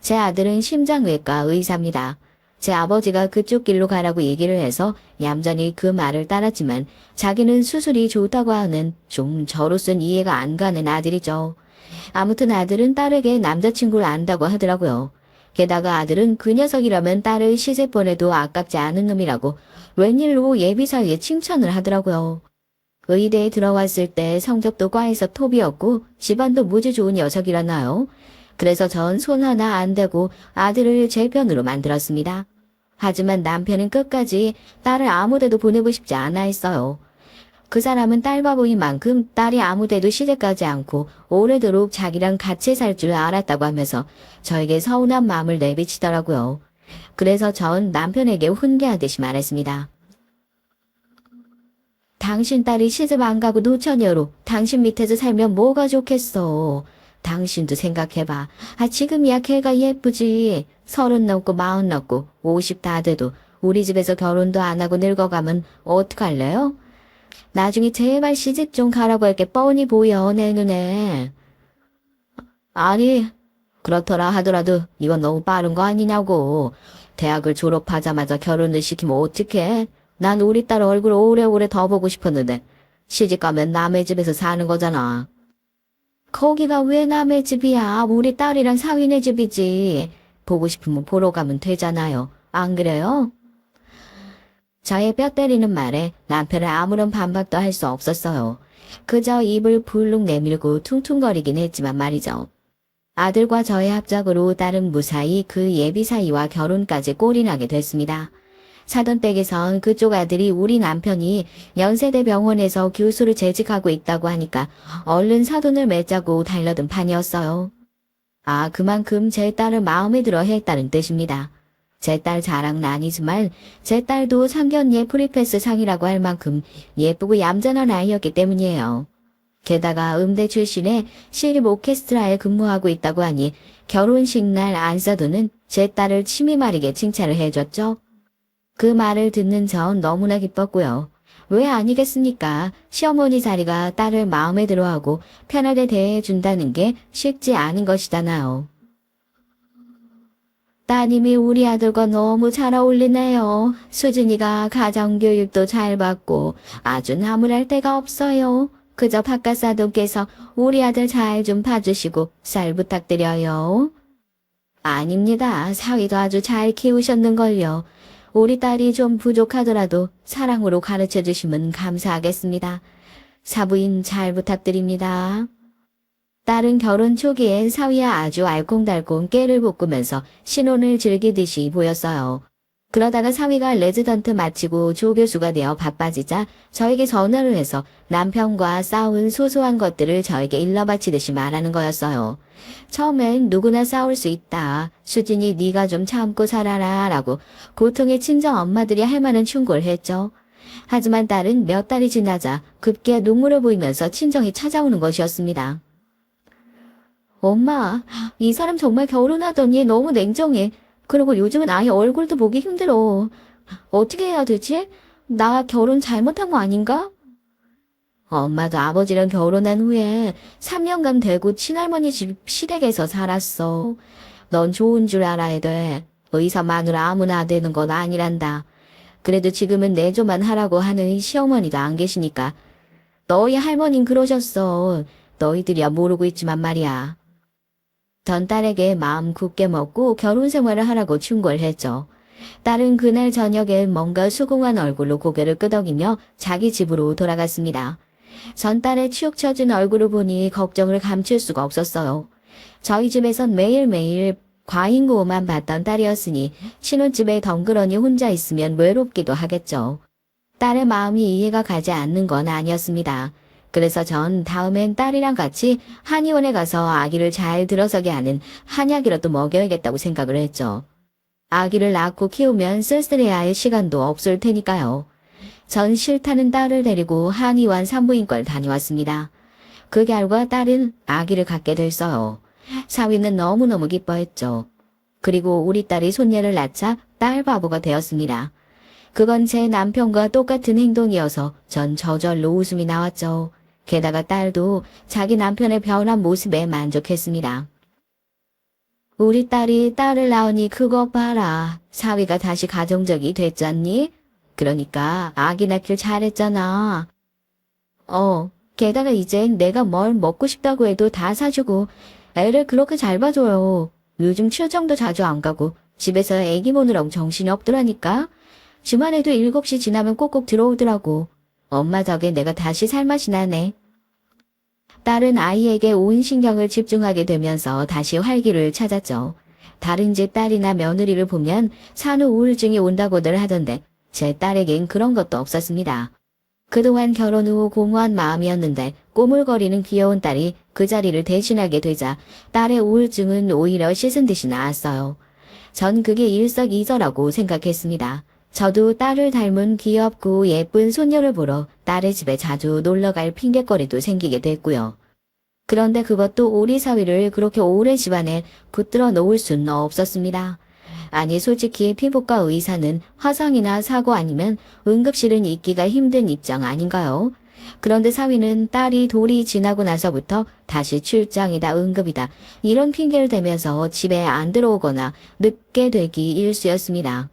제 아들은 심장외과 의사입니다. 제 아버지가 그쪽 길로 가라고 얘기를 해서 얌전히 그 말을 따랐지만 자기는 수술이 좋다고 하는 좀 저로선 이해가 안 가는 아들이죠. 아무튼 아들은 딸에게 남자친구를 안다고 하더라고요. 게다가 아들은 그 녀석이라면 딸을 시집 보내도 아깝지 않은 놈이라고 웬일로 예비사위에 칭찬을 하더라고요. 의대에 들어왔을 때 성적도 과에서 톱이었고 집안도 무지 좋은 녀석이라나요. 그래서 전 손 하나 안 대고 아들을 제 편으로 만들었습니다. 하지만 남편은 끝까지 딸을 아무데도 보내고 싶지 않아 했어요. 그 사람은 딸바보인 만큼 딸이 아무데도 시집 가지 않고 오래도록 자기랑 같이 살 줄 알았다고 하면서 저에게 서운한 마음을 내비치더라고요. 그래서 전 남편에게 훈계하듯이 말했습니다. 당신 딸이 시집 안 가고 노처녀로 당신 밑에서 살면 뭐가 좋겠어. 당신도 생각해봐. 지금이야 걔가 예쁘지. 30 넘고 40 넘고 50 다 돼도 우리 집에서 결혼도 안 하고 늙어가면 어떡할래요? 나중에 제발 시집 좀 가라고 할 게 뻔히 보여 내 눈에. 아니 그렇더라 하더라도 이건 너무 빠른 거 아니냐고. 대학을 졸업하자마자 결혼을 시키면 어떡해. 난 우리 딸 얼굴 오래오래 더 보고 싶었는데 시집 가면 남의 집에서 사는 거잖아. 거기가 왜 남의 집이야. 우리 딸이랑 사위네 집이지. 보고 싶으면 보러 가면 되잖아요. 안 그래요? 저의 뼈 때리는 말에 남편은 아무런 반박도 할 수 없었어요. 그저 입을 불룩 내밀고 퉁퉁거리긴 했지만 말이죠. 아들과 저의 합작으로 딸은 무사히 그 예비사위와 결혼까지 꼴이 나게 됐습니다. 사돈 댁에선 그쪽 아들이 우리 남편이 연세대 병원에서 교수를 재직하고 있다고 하니까 얼른 사돈을 맺자고 달려든 판이었어요. 그만큼 제 딸을 마음에 들어 했다는 뜻입니다. 제 딸 자랑은 아니지만 제 딸도 상견례 프리패스 상이라고 할 만큼 예쁘고 얌전한 아이였기 때문이에요. 게다가 음대 출신의 시립 오케스트라에 근무하고 있다고 하니 결혼식 날 안사돈은 제 딸을 침이 마르게 칭찬을 해줬죠. 그 말을 듣는 전 너무나 기뻤고요. 왜 아니겠습니까? 시어머니 자리가 딸을 마음에 들어하고 편하게 대해준다는 게 쉽지 않은 것이잖아요. 따님이 우리 아들과 너무 잘 어울리네요. 수진이가 가정교육도 잘 받고 아주 나무랄 데가 없어요. 그저 바깥 사돈께서 우리 아들 잘 좀 봐주시고 잘 부탁드려요. 아닙니다. 사위도 아주 잘 키우셨는걸요. 우리 딸이 좀 부족하더라도 사랑으로 가르쳐 주시면 감사하겠습니다. 사부인 잘 부탁드립니다. 딸은 결혼 초기에 사위와 아주 알콩달콩 깨를 볶으면서 신혼을 즐기듯이 보였어요. 그러다가 사위가 레지던트 마치고 조교수가 되어 바빠지자 저에게 전화를 해서 남편과 싸운 소소한 것들을 저에게 일러바치듯이 말하는 거였어요. 처음엔 누구나 싸울 수 있다. 수진이 네가 좀 참고 살아라 라고 고통의 친정 엄마들이 할 만한 충고를 했죠. 하지만 딸은 몇 달이 지나자 급기야 눈물을 보이면서 친정이 찾아오는 것이었습니다. 엄마, 이 사람 정말 결혼하더니 너무 냉정해. 그리고 요즘은 아예 얼굴도 보기 힘들어. 어떻게 해야 되지? 나 결혼 잘못한 거 아닌가? 엄마도 아버지랑 결혼한 후에 3년간 대구 친할머니 집 시댁에서 살았어. 넌 좋은 줄 알아야 돼. 의사 마누라 아무나 되는 건 아니란다. 그래도 지금은 내조만 하라고 하는 시어머니도 안 계시니까. 너희 할머니는 그러셨어. 너희들이야 모르고 있지만 말이야. 전 딸에게 마음 굳게 먹고 결혼 생활을 하라고 충고를 했죠. 딸은 그날 저녁에 뭔가 수긍한 얼굴로 고개를 끄덕이며 자기 집으로 돌아갔습니다. 전 딸의 축 처진 얼굴을 보니 걱정을 감출 수가 없었어요. 저희 집에선 매일매일 과잉고만 봤던 딸이었으니 신혼집에 덩그러니 혼자 있으면 외롭기도 하겠죠. 딸의 마음이 이해가 가지 않는 건 아니었습니다. 그래서 전 다음엔 딸이랑 같이 한의원에 가서 아기를 잘 들어서게 하는 한약이라도 먹여야겠다고 생각을 했죠. 아기를 낳고 키우면 쓸쓸해야 할 시간도 없을 테니까요. 전 싫다는 딸을 데리고 한의원 산부인과를 다녀왔습니다. 그 결과 딸은 아기를 갖게 됐어요. 사위는 너무너무 기뻐했죠. 그리고 우리 딸이 손녀를 낳자 딸 바보가 되었습니다. 그건 제 남편과 똑같은 행동이어서 전 저절로 웃음이 나왔죠. 게다가 딸도 자기 남편의 변한 모습에 만족했습니다. 우리 딸이 딸을 낳으니 그거 봐라. 사위가 다시 가정적이 됐잖니? 그러니까 아기 낳길 잘했잖아. 게다가 이젠 내가 뭘 먹고 싶다고 해도 다 사주고 애를 그렇게 잘 봐줘요. 요즘 출장도 자주 안 가고 집에서 애기 보느라고 정신이 없더라니까. 주말에도 7시 지나면 꼭꼭 들어오더라고. 엄마 덕에 내가 다시 살맛이 나네. 딸은 아이에게 온 신경을 집중하게 되면서 다시 활기를 찾았죠. 다른 집 딸이나 며느리를 보면 산후 우울증이 온다고들 하던데 제 딸에겐 그런 것도 없었습니다. 그동안 결혼 후 공허한 마음이었는데 꼬물거리는 귀여운 딸이 그 자리를 대신하게 되자 딸의 우울증은 오히려 씻은 듯이 나았어요. 전 그게 일석이조라고 생각했습니다. 저도 딸을 닮은 귀엽고 예쁜 손녀를 보러 딸의 집에 자주 놀러갈 핑곗거리도 생기게 됐고요. 그런데 그것도 우리 사위를 그렇게 오래 집안에 붙들어 놓을 수는 없었습니다. 아니 솔직히 피부과 의사는 화상이나 사고 아니면 응급실은 있기가 힘든 입장 아닌가요? 그런데 사위는 딸이 돌이 지나고 나서부터 다시 출장이다 응급이다 이런 핑계를 대면서 집에 안 들어오거나 늦게 되기 일쑤였습니다.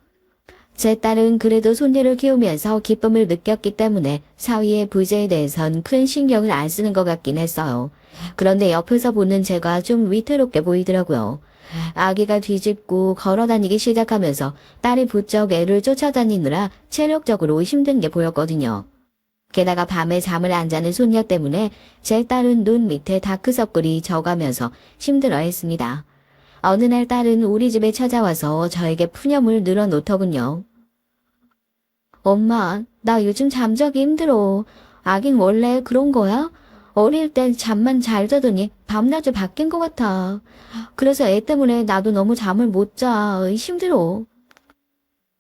제 딸은 그래도 손녀를 키우면서 기쁨을 느꼈기 때문에 사위의 부재에 대해선 큰 신경을 안 쓰는 것 같긴 했어요. 그런데 옆에서 보는 제가 좀 위태롭게 보이더라고요. 아기가 뒤집고 걸어다니기 시작하면서 딸이 부쩍 애를 쫓아다니느라 체력적으로 힘든 게 보였거든요. 게다가 밤에 잠을 안 자는 손녀 때문에 제 딸은 눈 밑에 다크서클이 져가면서 힘들어했습니다. 어느 날 딸은 우리 집에 찾아와서 저에게 푸념을 늘어놓더군요. 엄마, 나 요즘 잠자기 힘들어. 아긴 원래 그런 거야? 어릴 땐 잠만 잘 자더니 밤낮이 바뀐 것 같아. 그래서 애 때문에 나도 너무 잠을 못 자. 힘들어.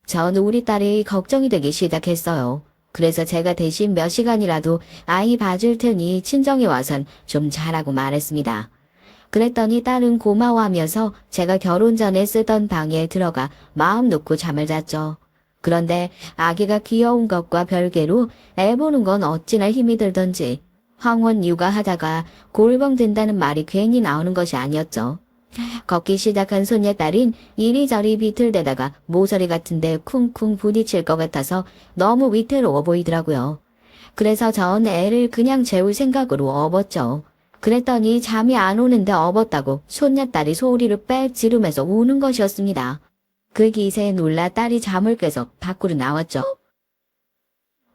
전 우리 딸이 걱정이 되기 시작했어요. 그래서 제가 대신 몇 시간이라도 아이 봐줄 테니 친정에 와선 좀 자라고 말했습니다. 그랬더니 딸은 고마워하면서 제가 결혼 전에 쓰던 방에 들어가 마음 놓고 잠을 잤죠. 그런데 아기가 귀여운 것과 별개로 애 보는 건 어찌나 힘이 들던지 황혼 육아하다가 골병 된다는 말이 괜히 나오는 것이 아니었죠. 걷기 시작한 손녀딸인 이리저리 비틀대다가 모서리 같은데 쿵쿵 부딪힐 것 같아서 너무 위태로워 보이더라고요. 그래서 전 애를 그냥 재울 생각으로 업었죠. 그랬더니 잠이 안 오는데 업었다고 손녀딸이 소리를 빽 지르면서 우는 것이었습니다. 그 기세에 놀라 딸이 잠을 깨서 밖으로 나왔죠.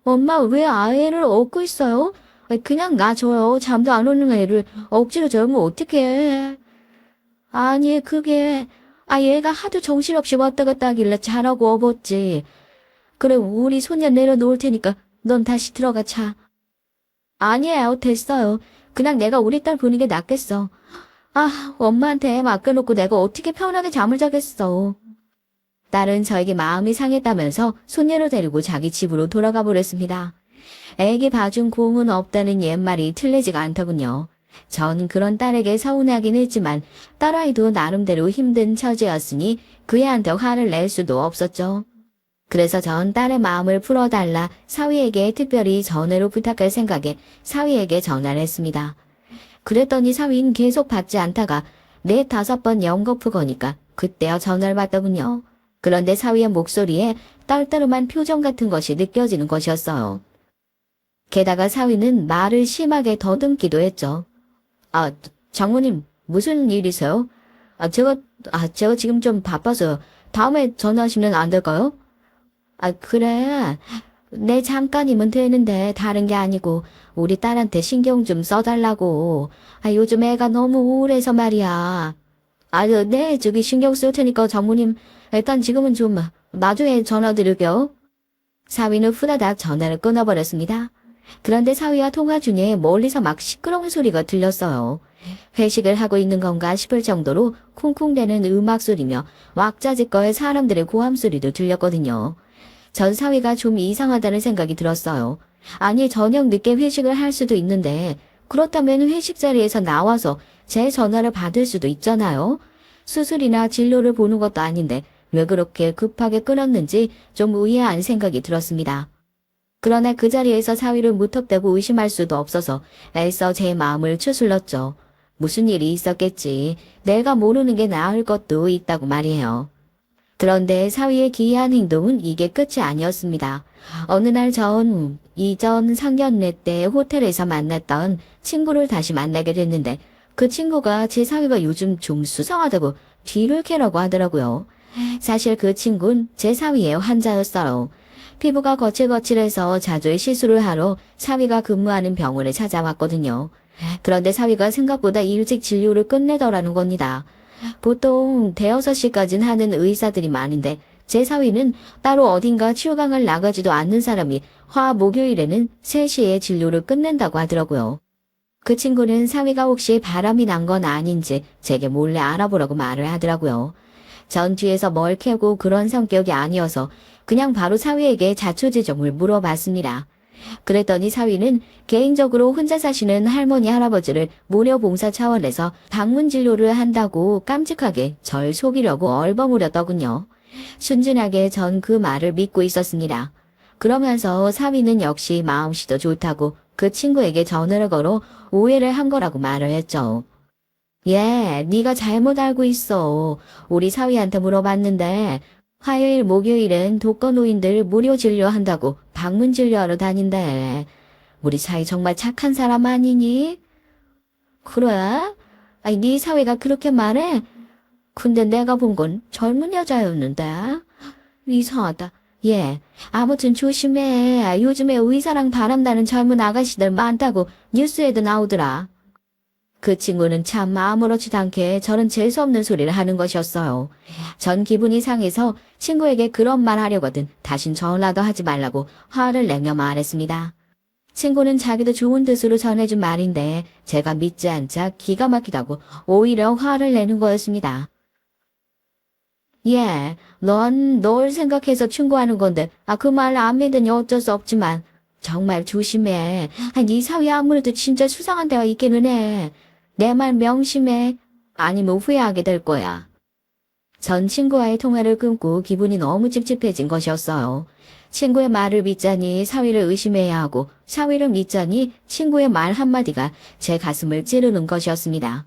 엄마 왜 아이를 업고 있어요? 그냥 놔줘요. 잠도 안 오는 애를 억지로 재우면 어떡해. 아니 그게 얘가 하도 정신없이 왔다 갔다 하길래 자라고 업었지. 그래 우리 손녀 내려놓을 테니까 넌 다시 들어가 자. 아니에요 됐어요. 그냥 내가 우리 딸 보는 게 낫겠어. 엄마한테 맡겨놓고 내가 어떻게 편하게 잠을 자겠어. 딸은 저에게 마음이 상했다면서 손녀를 데리고 자기 집으로 돌아가 버렸습니다. 애기 봐준 공은 없다는 옛말이 틀리지가 않더군요. 전 그런 딸에게 서운하긴 했지만 딸아이도 나름대로 힘든 처지였으니 그 애한테 화를 낼 수도 없었죠. 그래서 전 딸의 마음을 풀어달라 사위에게 특별히 전화로 부탁할 생각에 사위에게 전화를 했습니다. 그랬더니 사위는 계속 받지 않다가 4-5번 연거푸 거니까 그때야 전화를 받더군요. 그런데 사위의 목소리에 떨떠름한 표정 같은 것이 느껴지는 것이었어요. 게다가 사위는 말을 심하게 더듬기도 했죠. 장모님 무슨 일이세요? 제가 지금 좀 바빠서요. 다음에 전화하시면 안 될까요? 그래. 내 잠깐이면 되는데 다른 게 아니고 우리 딸한테 신경 좀 써달라고. 요즘 애가 너무 우울해서 말이야. 네, 저기 신경 쓸 테니까 장모님 일단 지금은 좀 나중에 전화 드릴게요. 사위는 후다닥 전화를 끊어버렸습니다. 그런데 사위와 통화 중에 멀리서 막 시끄러운 소리가 들렸어요. 회식을 하고 있는 건가 싶을 정도로 쿵쿵대는 음악 소리며 왁자지껄 사람들의 고함 소리도 들렸거든요. 전 사위가 좀 이상하다는 생각이 들었어요. 아니 저녁 늦게 회식을 할 수도 있는데 그렇다면 회식 자리에서 나와서 제 전화를 받을 수도 있잖아요. 수술이나 진료를 보는 것도 아닌데 왜 그렇게 급하게 끊었는지 좀 의아한 생각이 들었습니다. 그러나 그 자리에서 사위를 무턱대고 의심할 수도 없어서 애써 제 마음을 추슬렀죠. 무슨 일이 있었겠지. 내가 모르는 게 나을 것도 있다고 말이에요. 그런데 사위의 기이한 행동은 이게 끝이 아니었습니다. 어느 날 이전 상견례 때 호텔에서 만났던 친구를 다시 만나게 됐는데 그 친구가 제 사위가 요즘 좀 수상하다고 뒤를 캐라고 하더라고요. 사실 그 친구는 제 사위의 환자였어요. 피부가 거칠거칠해서 자주 시술을 하러 사위가 근무하는 병원에 찾아왔거든요. 그런데 사위가 생각보다 일찍 진료를 끝내더라는 겁니다. 보통 대여섯 시까지는 하는 의사들이 많은데 제 사위는 따로 어딘가 휴강을 나가지도 않는 사람이 목요일에는 3시에 진료를 끝낸다고 하더라고요. 그 친구는 사위가 혹시 바람이 난 건 아닌지 제게 몰래 알아보라고 말을 하더라고요. 전 뒤에서 뭘 캐고 그런 성격이 아니어서 그냥 바로 사위에게 자초지종을 물어봤습니다. 그랬더니 사위는 개인적으로 혼자 사시는 할머니 할아버지를 무료 봉사 차원에서 방문 진료를 한다고 깜찍하게 절 속이려고 얼버무렸더군요. 순진하게 전 그 말을 믿고 있었습니다. 그러면서 사위는 역시 마음씨도 좋다고 그 친구에게 전화를 걸어 오해를 한 거라고 말을 했죠. 예, 네가 잘못 알고 있어. 우리 사위한테 물어봤는데 화요일, 목요일은 독거노인들 무료 진료한다고 방문 진료하러 다닌대. 우리 사위 정말 착한 사람 아니니? 그래? 아니, 네 사위가 그렇게 말해? 근데 내가 본 건 젊은 여자였는데. 이상하다. 예, 아무튼 조심해. 요즘에 의사랑 바람나는 젊은 아가씨들 많다고 뉴스에도 나오더라. 그 친구는 참 아무렇지도 않게 저런 재수없는 소리를 하는 것이었어요. 전 기분이 상해서 친구에게 그런 말 하려거든 다신 전화도 하지 말라고 화를 내며 말했습니다. 친구는 자기도 좋은 뜻으로 전해준 말인데 제가 믿지 않자 기가 막히다고 오히려 화를 내는 거였습니다. 예, 넌 널 생각해서 충고하는 건데 그 말 안 믿으니 어쩔 수 없지만 정말 조심해. 네 사위 아무래도 진짜 수상한 데가 있기는 해. 내 말 명심해. 아니면 후회하게 될 거야. 전 친구와의 통화를 끊고 기분이 너무 찝찝해진 것이었어요. 친구의 말을 믿자니 사위를 의심해야 하고 사위를 믿자니 친구의 말 한마디가 제 가슴을 찌르는 것이었습니다.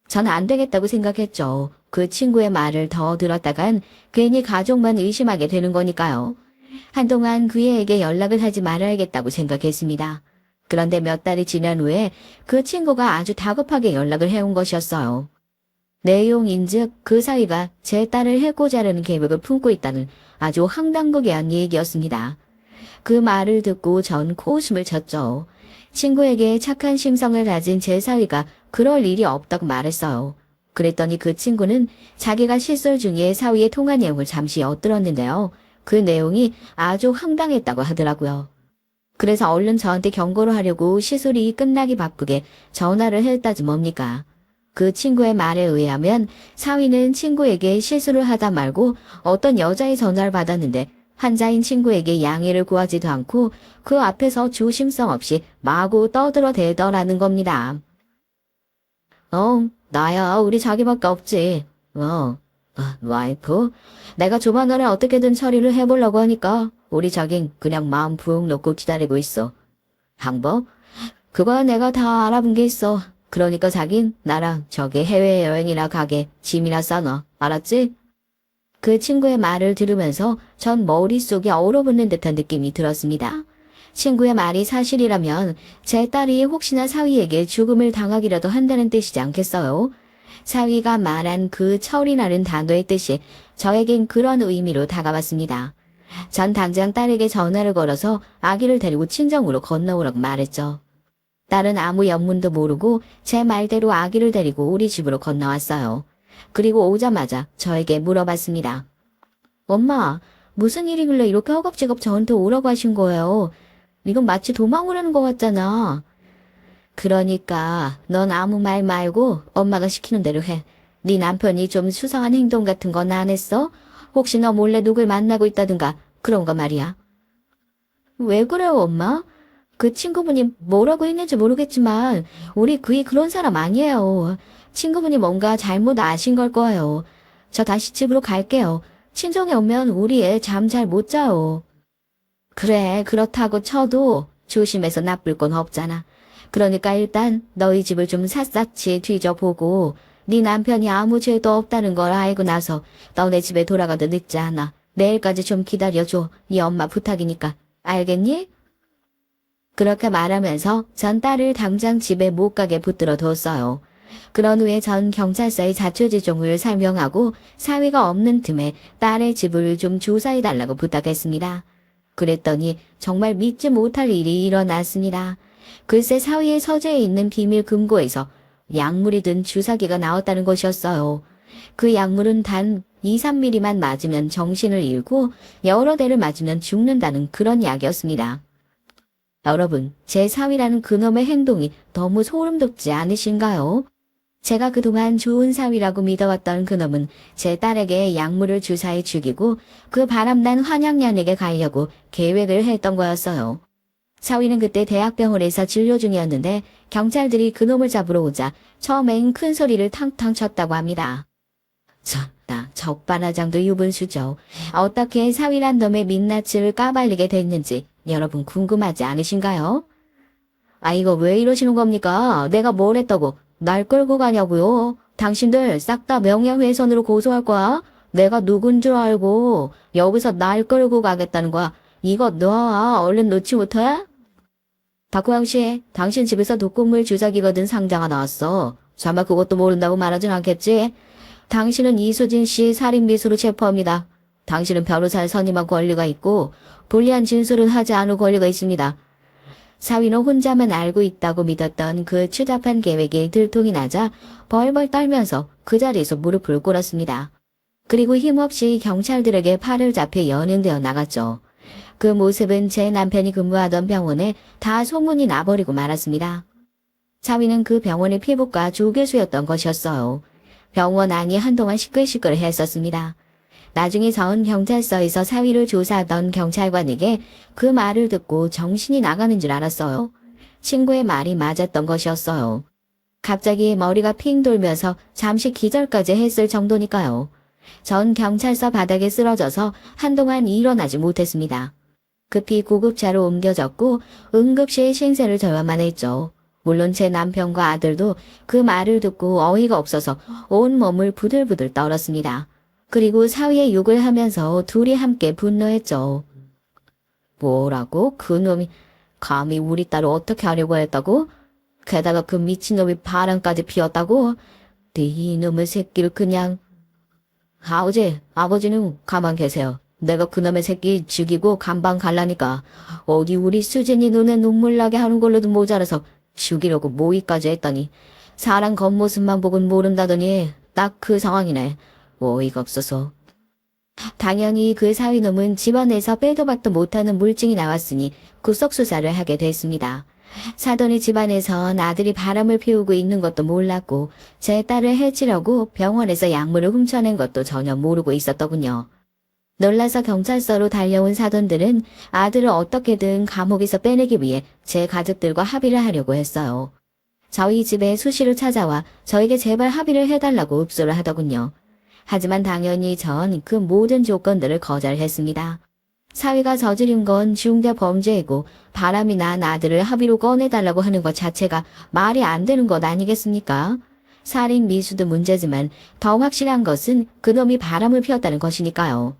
전 안 되겠다고 생각했죠. 그 친구의 말을 더 들었다간 괜히 가족만 의심하게 되는 거니까요. 한동안 그 애에게 연락을 하지 말아야겠다고 생각했습니다. 그런데 몇 달이 지난 후에 그 친구가 아주 다급하게 연락을 해온 것이었어요. 내용인즉 그 사위가 제 딸을 해고자 하는 계획을 품고 있다는 아주 황당무계한 얘기였습니다. 그 말을 듣고 전 코웃음을 쳤죠. 친구에게 착한 심성을 가진 제 사위가 그럴 일이 없다고 말했어요. 그랬더니 그 친구는 자기가 시술 중에 사위의 통화 내용을 잠시 엿들었는데요. 그 내용이 아주 황당했다고 하더라고요. 그래서 얼른 저한테 경고를 하려고 시술이 끝나기 바쁘게 전화를 했다지 뭡니까. 그 친구의 말에 의하면 사위는 친구에게 시술을 하다 말고 어떤 여자의 전화를 받았는데 환자인 친구에게 양해를 구하지도 않고 그 앞에서 조심성 없이 마구 떠들어대더라는 겁니다. 나야. 우리 자기밖에 없지. 와이프? 내가 조만간에 어떻게든 처리를 해보려고 하니까 우리 자긴 그냥 마음 푹 놓고 기다리고 있어. 방법? 그거야 내가 다 알아본 게 있어. 그러니까 자긴 나랑 저기 해외여행이나 가게 짐이나 싸놔. 알았지? 그 친구의 말을 들으면서 전 머릿속이 얼어붙는 듯한 느낌이 들었습니다. 친구의 말이 사실이라면 제 딸이 혹시나 사위에게 죽음을 당하기라도 한다는 뜻이지 않겠어요? 사위가 말한 그 철이라는 단어의 뜻이 저에겐 그런 의미로 다가왔습니다. 전 당장 딸에게 전화를 걸어서 아기를 데리고 친정으로 건너오라고 말했죠. 딸은 아무 연문도 모르고 제 말대로 아기를 데리고 우리 집으로 건너왔어요. 그리고 오자마자 저에게 물어봤습니다. 엄마, 무슨 일이길래 이렇게 허겁지겁 저한테 오라고 하신 거예요? 이건 마치 도망 오라는 것 같잖아. 그러니까 넌 아무 말 말고 엄마가 시키는 대로 해. 네 남편이 좀 수상한 행동 같은 건 안 했어? 혹시 너 몰래 누굴 만나고 있다든가 그런 거 말이야. 왜 그래요, 엄마? 그 친구분이 뭐라고 했는지 모르겠지만 우리 그이 그런 사람 아니에요. 친구분이 뭔가 잘못 아신 걸 거예요. 저 다시 집으로 갈게요. 친정에 오면 우리 애 잠 잘 못 자요. 그래, 그렇다고 쳐도 조심해서 나쁠 건 없잖아. 그러니까 일단 너희 집을 좀 샅샅이 뒤져보고 네 남편이 아무 죄도 없다는 걸 알고 나서 너네 집에 돌아가도 늦지 않아. 내일까지 좀 기다려줘. 네 엄마 부탁이니까. 알겠니? 그렇게 말하면서 전 딸을 당장 집에 못 가게 붙들어 뒀어요. 그런 후에 전 경찰서에 자초지종을 설명하고 사위가 없는 틈에 딸의 집을 좀 조사해달라고 부탁했습니다. 그랬더니 정말 믿지 못할 일이 일어났습니다. 글쎄 사위의 서재에 있는 비밀 금고에서 약물이 든 주사기가 나왔다는 것이었어요. 그 약물은 단 2, 3mm만 맞으면 정신을 잃고 여러 대를 맞으면 죽는다는 그런 약이었습니다. 여러분, 제 사위라는 그놈의 행동이 너무 소름 돋지 않으신가요? 제가 그동안 좋은 사위라고 믿어왔던 그놈은 제 딸에게 약물을 주사해 죽이고 그 바람난 환양년에게 가려고 계획을 했던 거였어요. 사위는 그때 대학병원에서 진료 중이었는데 경찰들이 그놈을 잡으러 오자 처음엔 큰 소리를 탕탕 쳤다고 합니다. 나 적반하장도 유분수죠. 어떻게 사위란 놈의 민낯을 까발리게 됐는지 여러분 궁금하지 않으신가요? 아, 이거 왜 이러시는 겁니까? 내가 뭘 했다고 날 끌고 가냐고요? 당신들 싹 다 명예훼손으로 고소할 거야? 내가 누군 줄 알고 여기서 날 끌고 가겠다는 거야. 이거 놔. 얼른 놓지 못해? 박호영 씨, 당신 집에서 독극물 주사기가 든 상자가 나왔어. 설마 그것도 모른다고 말하진 않겠지? 당신은 이수진 씨 살인 미수로 체포합니다. 당신은 변호사를 선임한 권리가 있고 불리한 진술은 하지 않을 권리가 있습니다. 사위는 혼자만 알고 있다고 믿었던 그 추잡한 계획이 들통이 나자 벌벌 떨면서 그 자리에서 무릎을 꿇었습니다. 그리고 힘없이 경찰들에게 팔을 잡혀 연행되어 나갔죠. 그 모습은 제 남편이 근무하던 병원에 다 소문이 나버리고 말았습니다. 사위는 그 병원의 피부과 조교수였던 것이었어요. 병원 안이 한동안 시끌시끌했었습니다. 나중에 전 경찰서에서 사위를 조사하던 경찰관에게 그 말을 듣고 정신이 나가는 줄 알았어요. 친구의 말이 맞았던 것이었어요. 갑자기 머리가 핑 돌면서 잠시 기절까지 했을 정도니까요. 전 경찰서 바닥에 쓰러져서 한동안 일어나지 못했습니다. 급히 구급차로 옮겨졌고 응급실 신세를 져야만 했죠. 물론 제 남편과 아들도 그 말을 듣고 어이가 없어서 온몸을 부들부들 떨었습니다. 그리고 사위의 욕을 하면서 둘이 함께 분노했죠. 뭐라고? 그놈이 감히 우리 딸을 어떻게 하려고 했다고? 게다가 그 미친놈이 바람까지 피웠다고? 네 이놈의 새끼를 그냥... 아버지는 가만 계세요. 내가 그놈의 새끼 죽이고 감방 갈라니까 어디 우리 수진이 눈에 눈물 나게 하는 걸로도 모자라서 죽이려고 모의까지 했더니 사람 겉모습만 보곤 모른다더니 딱 그 상황이네. 어이가 없어서. 당연히 그 사위놈은 집안에서 빼도 박도 못하는 물증이 나왔으니 구속수사를 하게 됐습니다. 사돈의 집안에선 아들이 바람을 피우고 있는 것도 몰랐고 제 딸을 해치려고 병원에서 약물을 훔쳐낸 것도 전혀 모르고 있었더군요. 놀라서 경찰서로 달려온 사돈들은 아들을 어떻게든 감옥에서 빼내기 위해 제 가족들과 합의를 하려고 했어요. 저희 집에 수시로 찾아와 저에게 제발 합의를 해달라고 읍소를 하더군요. 하지만 당연히 전 그 모든 조건들을 거절했습니다. 사위가 저지른 건 중대 범죄이고 바람이 난 아들을 합의로 꺼내달라고 하는 것 자체가 말이 안 되는 것 아니겠습니까? 살인 미수도 문제지만 더 확실한 것은 그놈이 바람을 피웠다는 것이니까요.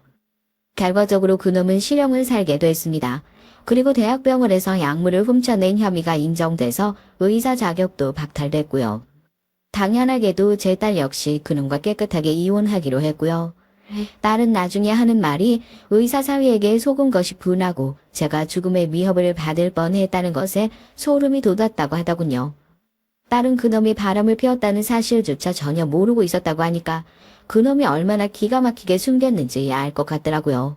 결과적으로 그놈은 실형을 살게 됐습니다. 그리고 대학병원에서 약물을 훔쳐낸 혐의가 인정돼서 의사 자격도 박탈됐고요. 당연하게도 제 딸 역시 그놈과 깨끗하게 이혼하기로 했고요. 딸은 나중에 하는 말이 의사 사위에게 속은 것이 분하고 제가 죽음의 위협을 받을 뻔했다는 것에 소름이 돋았다고 하더군요. 딸은 그놈이 바람을 피웠다는 사실조차 전혀 모르고 있었다고 하니까 그놈이 얼마나 기가 막히게 숨겼는지 알 것 같더라고요.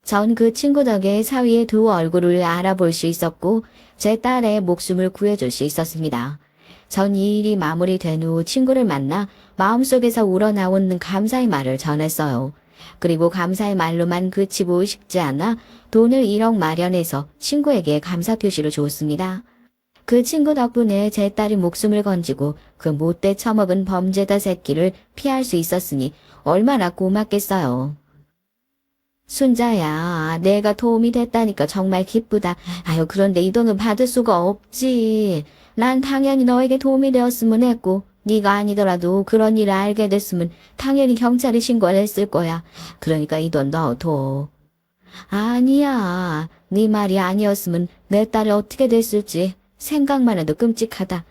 전 그 친구 덕에 사위의 두 얼굴을 알아볼 수 있었고 제 딸의 목숨을 구해줄 수 있었습니다. 전 이 일이 마무리된 후 친구를 만나 마음속에서 우러나오는 감사의 말을 전했어요. 그리고 감사의 말로만 그치고 싶지 않아 돈을 1억 마련해서 친구에게 감사 표시를 줬습니다. 그 친구 덕분에 제 딸이 목숨을 건지고 그 못돼 처먹은 범죄자 새끼를 피할 수 있었으니 얼마나 고맙겠어요. 순자야, 내가 도움이 됐다니까 정말 기쁘다. 아유, 그런데 이 돈은 받을 수가 없지. 난 당연히 너에게 도움이 되었으면 했고, 네가 아니더라도 그런 일을 알게 됐으면 당연히 경찰에 신고를 했을 거야. 그러니까 이 돈 넣어둬. 아니야. 네 말이 아니었으면 내 딸이 어떻게 됐을지 생각만 해도 끔찍하다.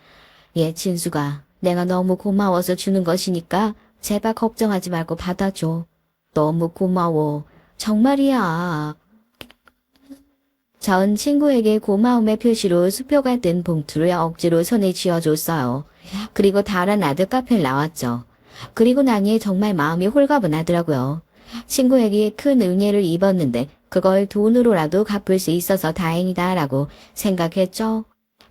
예, 진수가, 내가 너무 고마워서 주는 것이니까 제발 걱정하지 말고 받아줘. 너무 고마워. 정말이야. 전 친구에게 고마움의 표시로 수표가 뜬 봉투를 억지로 손에 쥐어줬어요. 그리고 다른 아들 카페를 나왔죠. 그리고 나니 정말 마음이 홀가분하더라고요. 친구에게 큰 은혜를 입었는데 그걸 돈으로라도 갚을 수 있어서 다행이다라고 생각했죠.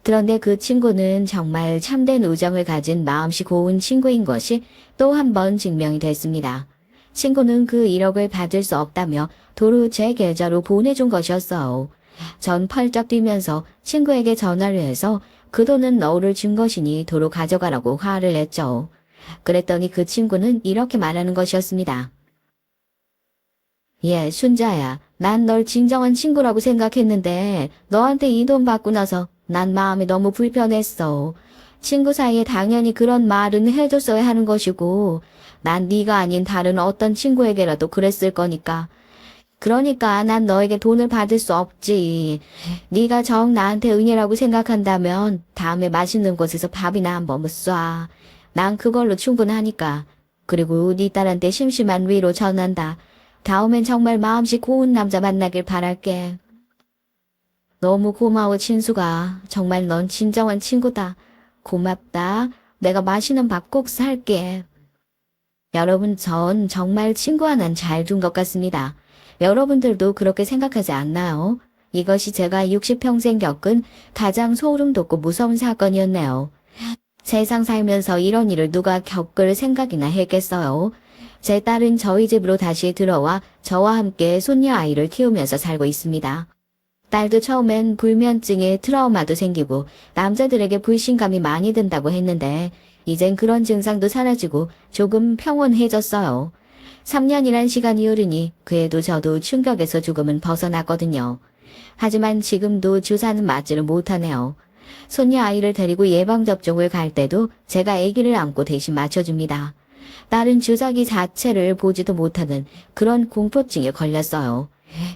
그런데 그 친구는 정말 참된 우정을 가진 마음씨 고운 친구인 것이 또 한 번 증명이 됐습니다. 친구는 그 1억을 받을 수 없다며 도로 제 계좌로 보내준 것이었어요. 전 펄쩍 뛰면서 친구에게 전화를 해서 그 돈은 너를 준 것이니 도로 가져가라고 화를 냈죠. 그랬더니 그 친구는 이렇게 말하는 것이었습니다. 예, 순자야. 난 널 진정한 친구라고 생각했는데 너한테 이 돈 받고 나서 난 마음이 너무 불편했어. 친구 사이에 당연히 그런 말은 해줬어야 하는 것이고 난 네가 아닌 다른 어떤 친구에게라도 그랬을 거니까. 그러니까 난 너에게 돈을 받을 수 없지. 네가 정 나한테 은혜라고 생각한다면 다음에 맛있는 곳에서 밥이나 한번 쏴. 난 그걸로 충분하니까. 그리고 네 딸한테 심심한 위로 전한다. 다음엔 정말 마음씨 고운 남자 만나길 바랄게. 너무 고마워, 친수가. 정말 넌 진정한 친구다. 고맙다. 내가 맛있는 밥 꼭 살게. 여러분, 전 정말 친구 하나는 잘 둔 것 같습니다. 여러분들도 그렇게 생각하지 않나요? 이것이 제가 60평생 겪은 가장 소름 돋고 무서운 사건이었네요. 세상 살면서 이런 일을 누가 겪을 생각이나 했겠어요. 제 딸은 저희 집으로 다시 들어와 저와 함께 손녀 아이를 키우면서 살고 있습니다. 딸도 처음엔 불면증에 트라우마도 생기고 남자들에게 불신감이 많이 든다고 했는데 이젠 그런 증상도 사라지고 조금 평온해졌어요. 3년이란 시간이 흐르니 그에도 저도 충격에서 조금은 벗어났거든요. 하지만 지금도 주사는 맞지를 못하네요. 손녀 아이를 데리고 예방접종을 갈 때도 제가 아기를 안고 대신 맞춰줍니다. 딸은 주사기 자체를 보지도 못하는 그런 공포증에 걸렸어요.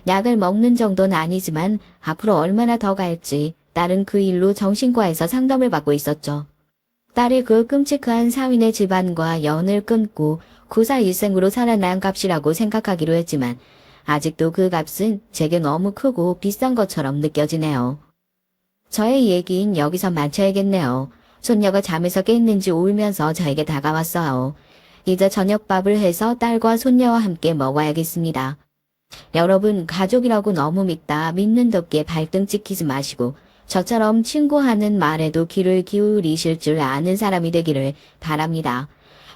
약을 먹는 정도는 아니지만 앞으로 얼마나 더 갈지 딸은 그 일로 정신과에서 상담을 받고 있었죠. 딸이 그 끔찍한 사위네 집안과 연을 끊고 구사 일생으로 살아난 값이라고 생각하기로 했지만 아직도 그 값은 제게 너무 크고 비싼 것처럼 느껴지네요. 저의 얘기는 여기서 마쳐야겠네요. 손녀가 잠에서 깼는지 울면서 저에게 다가왔어요. 이제 저녁밥을 해서 딸과 손녀와 함께 먹어야겠습니다. 여러분, 가족이라고 너무 믿다 믿는 덕기에 발등 찍히지 마시고 저처럼 친구하는 말에도 귀를 기울이실 줄 아는 사람이 되기를 바랍니다.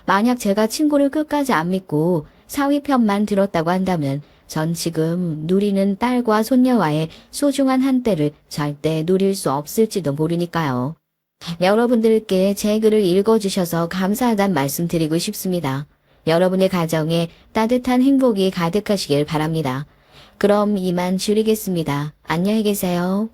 만약 제가 친구를 끝까지 안 믿고 사위 편만 들었다고 한다면 전 지금 누리는 딸과 손녀와의 소중한 한때를 절대 누릴 수 없을지도 모르니까요. 여러분들께 제 글을 읽어주셔서 감사하다는 말씀 드리고 싶습니다. 여러분의 가정에 따뜻한 행복이 가득하시길 바랍니다. 그럼 이만 줄이겠습니다. 안녕히 계세요.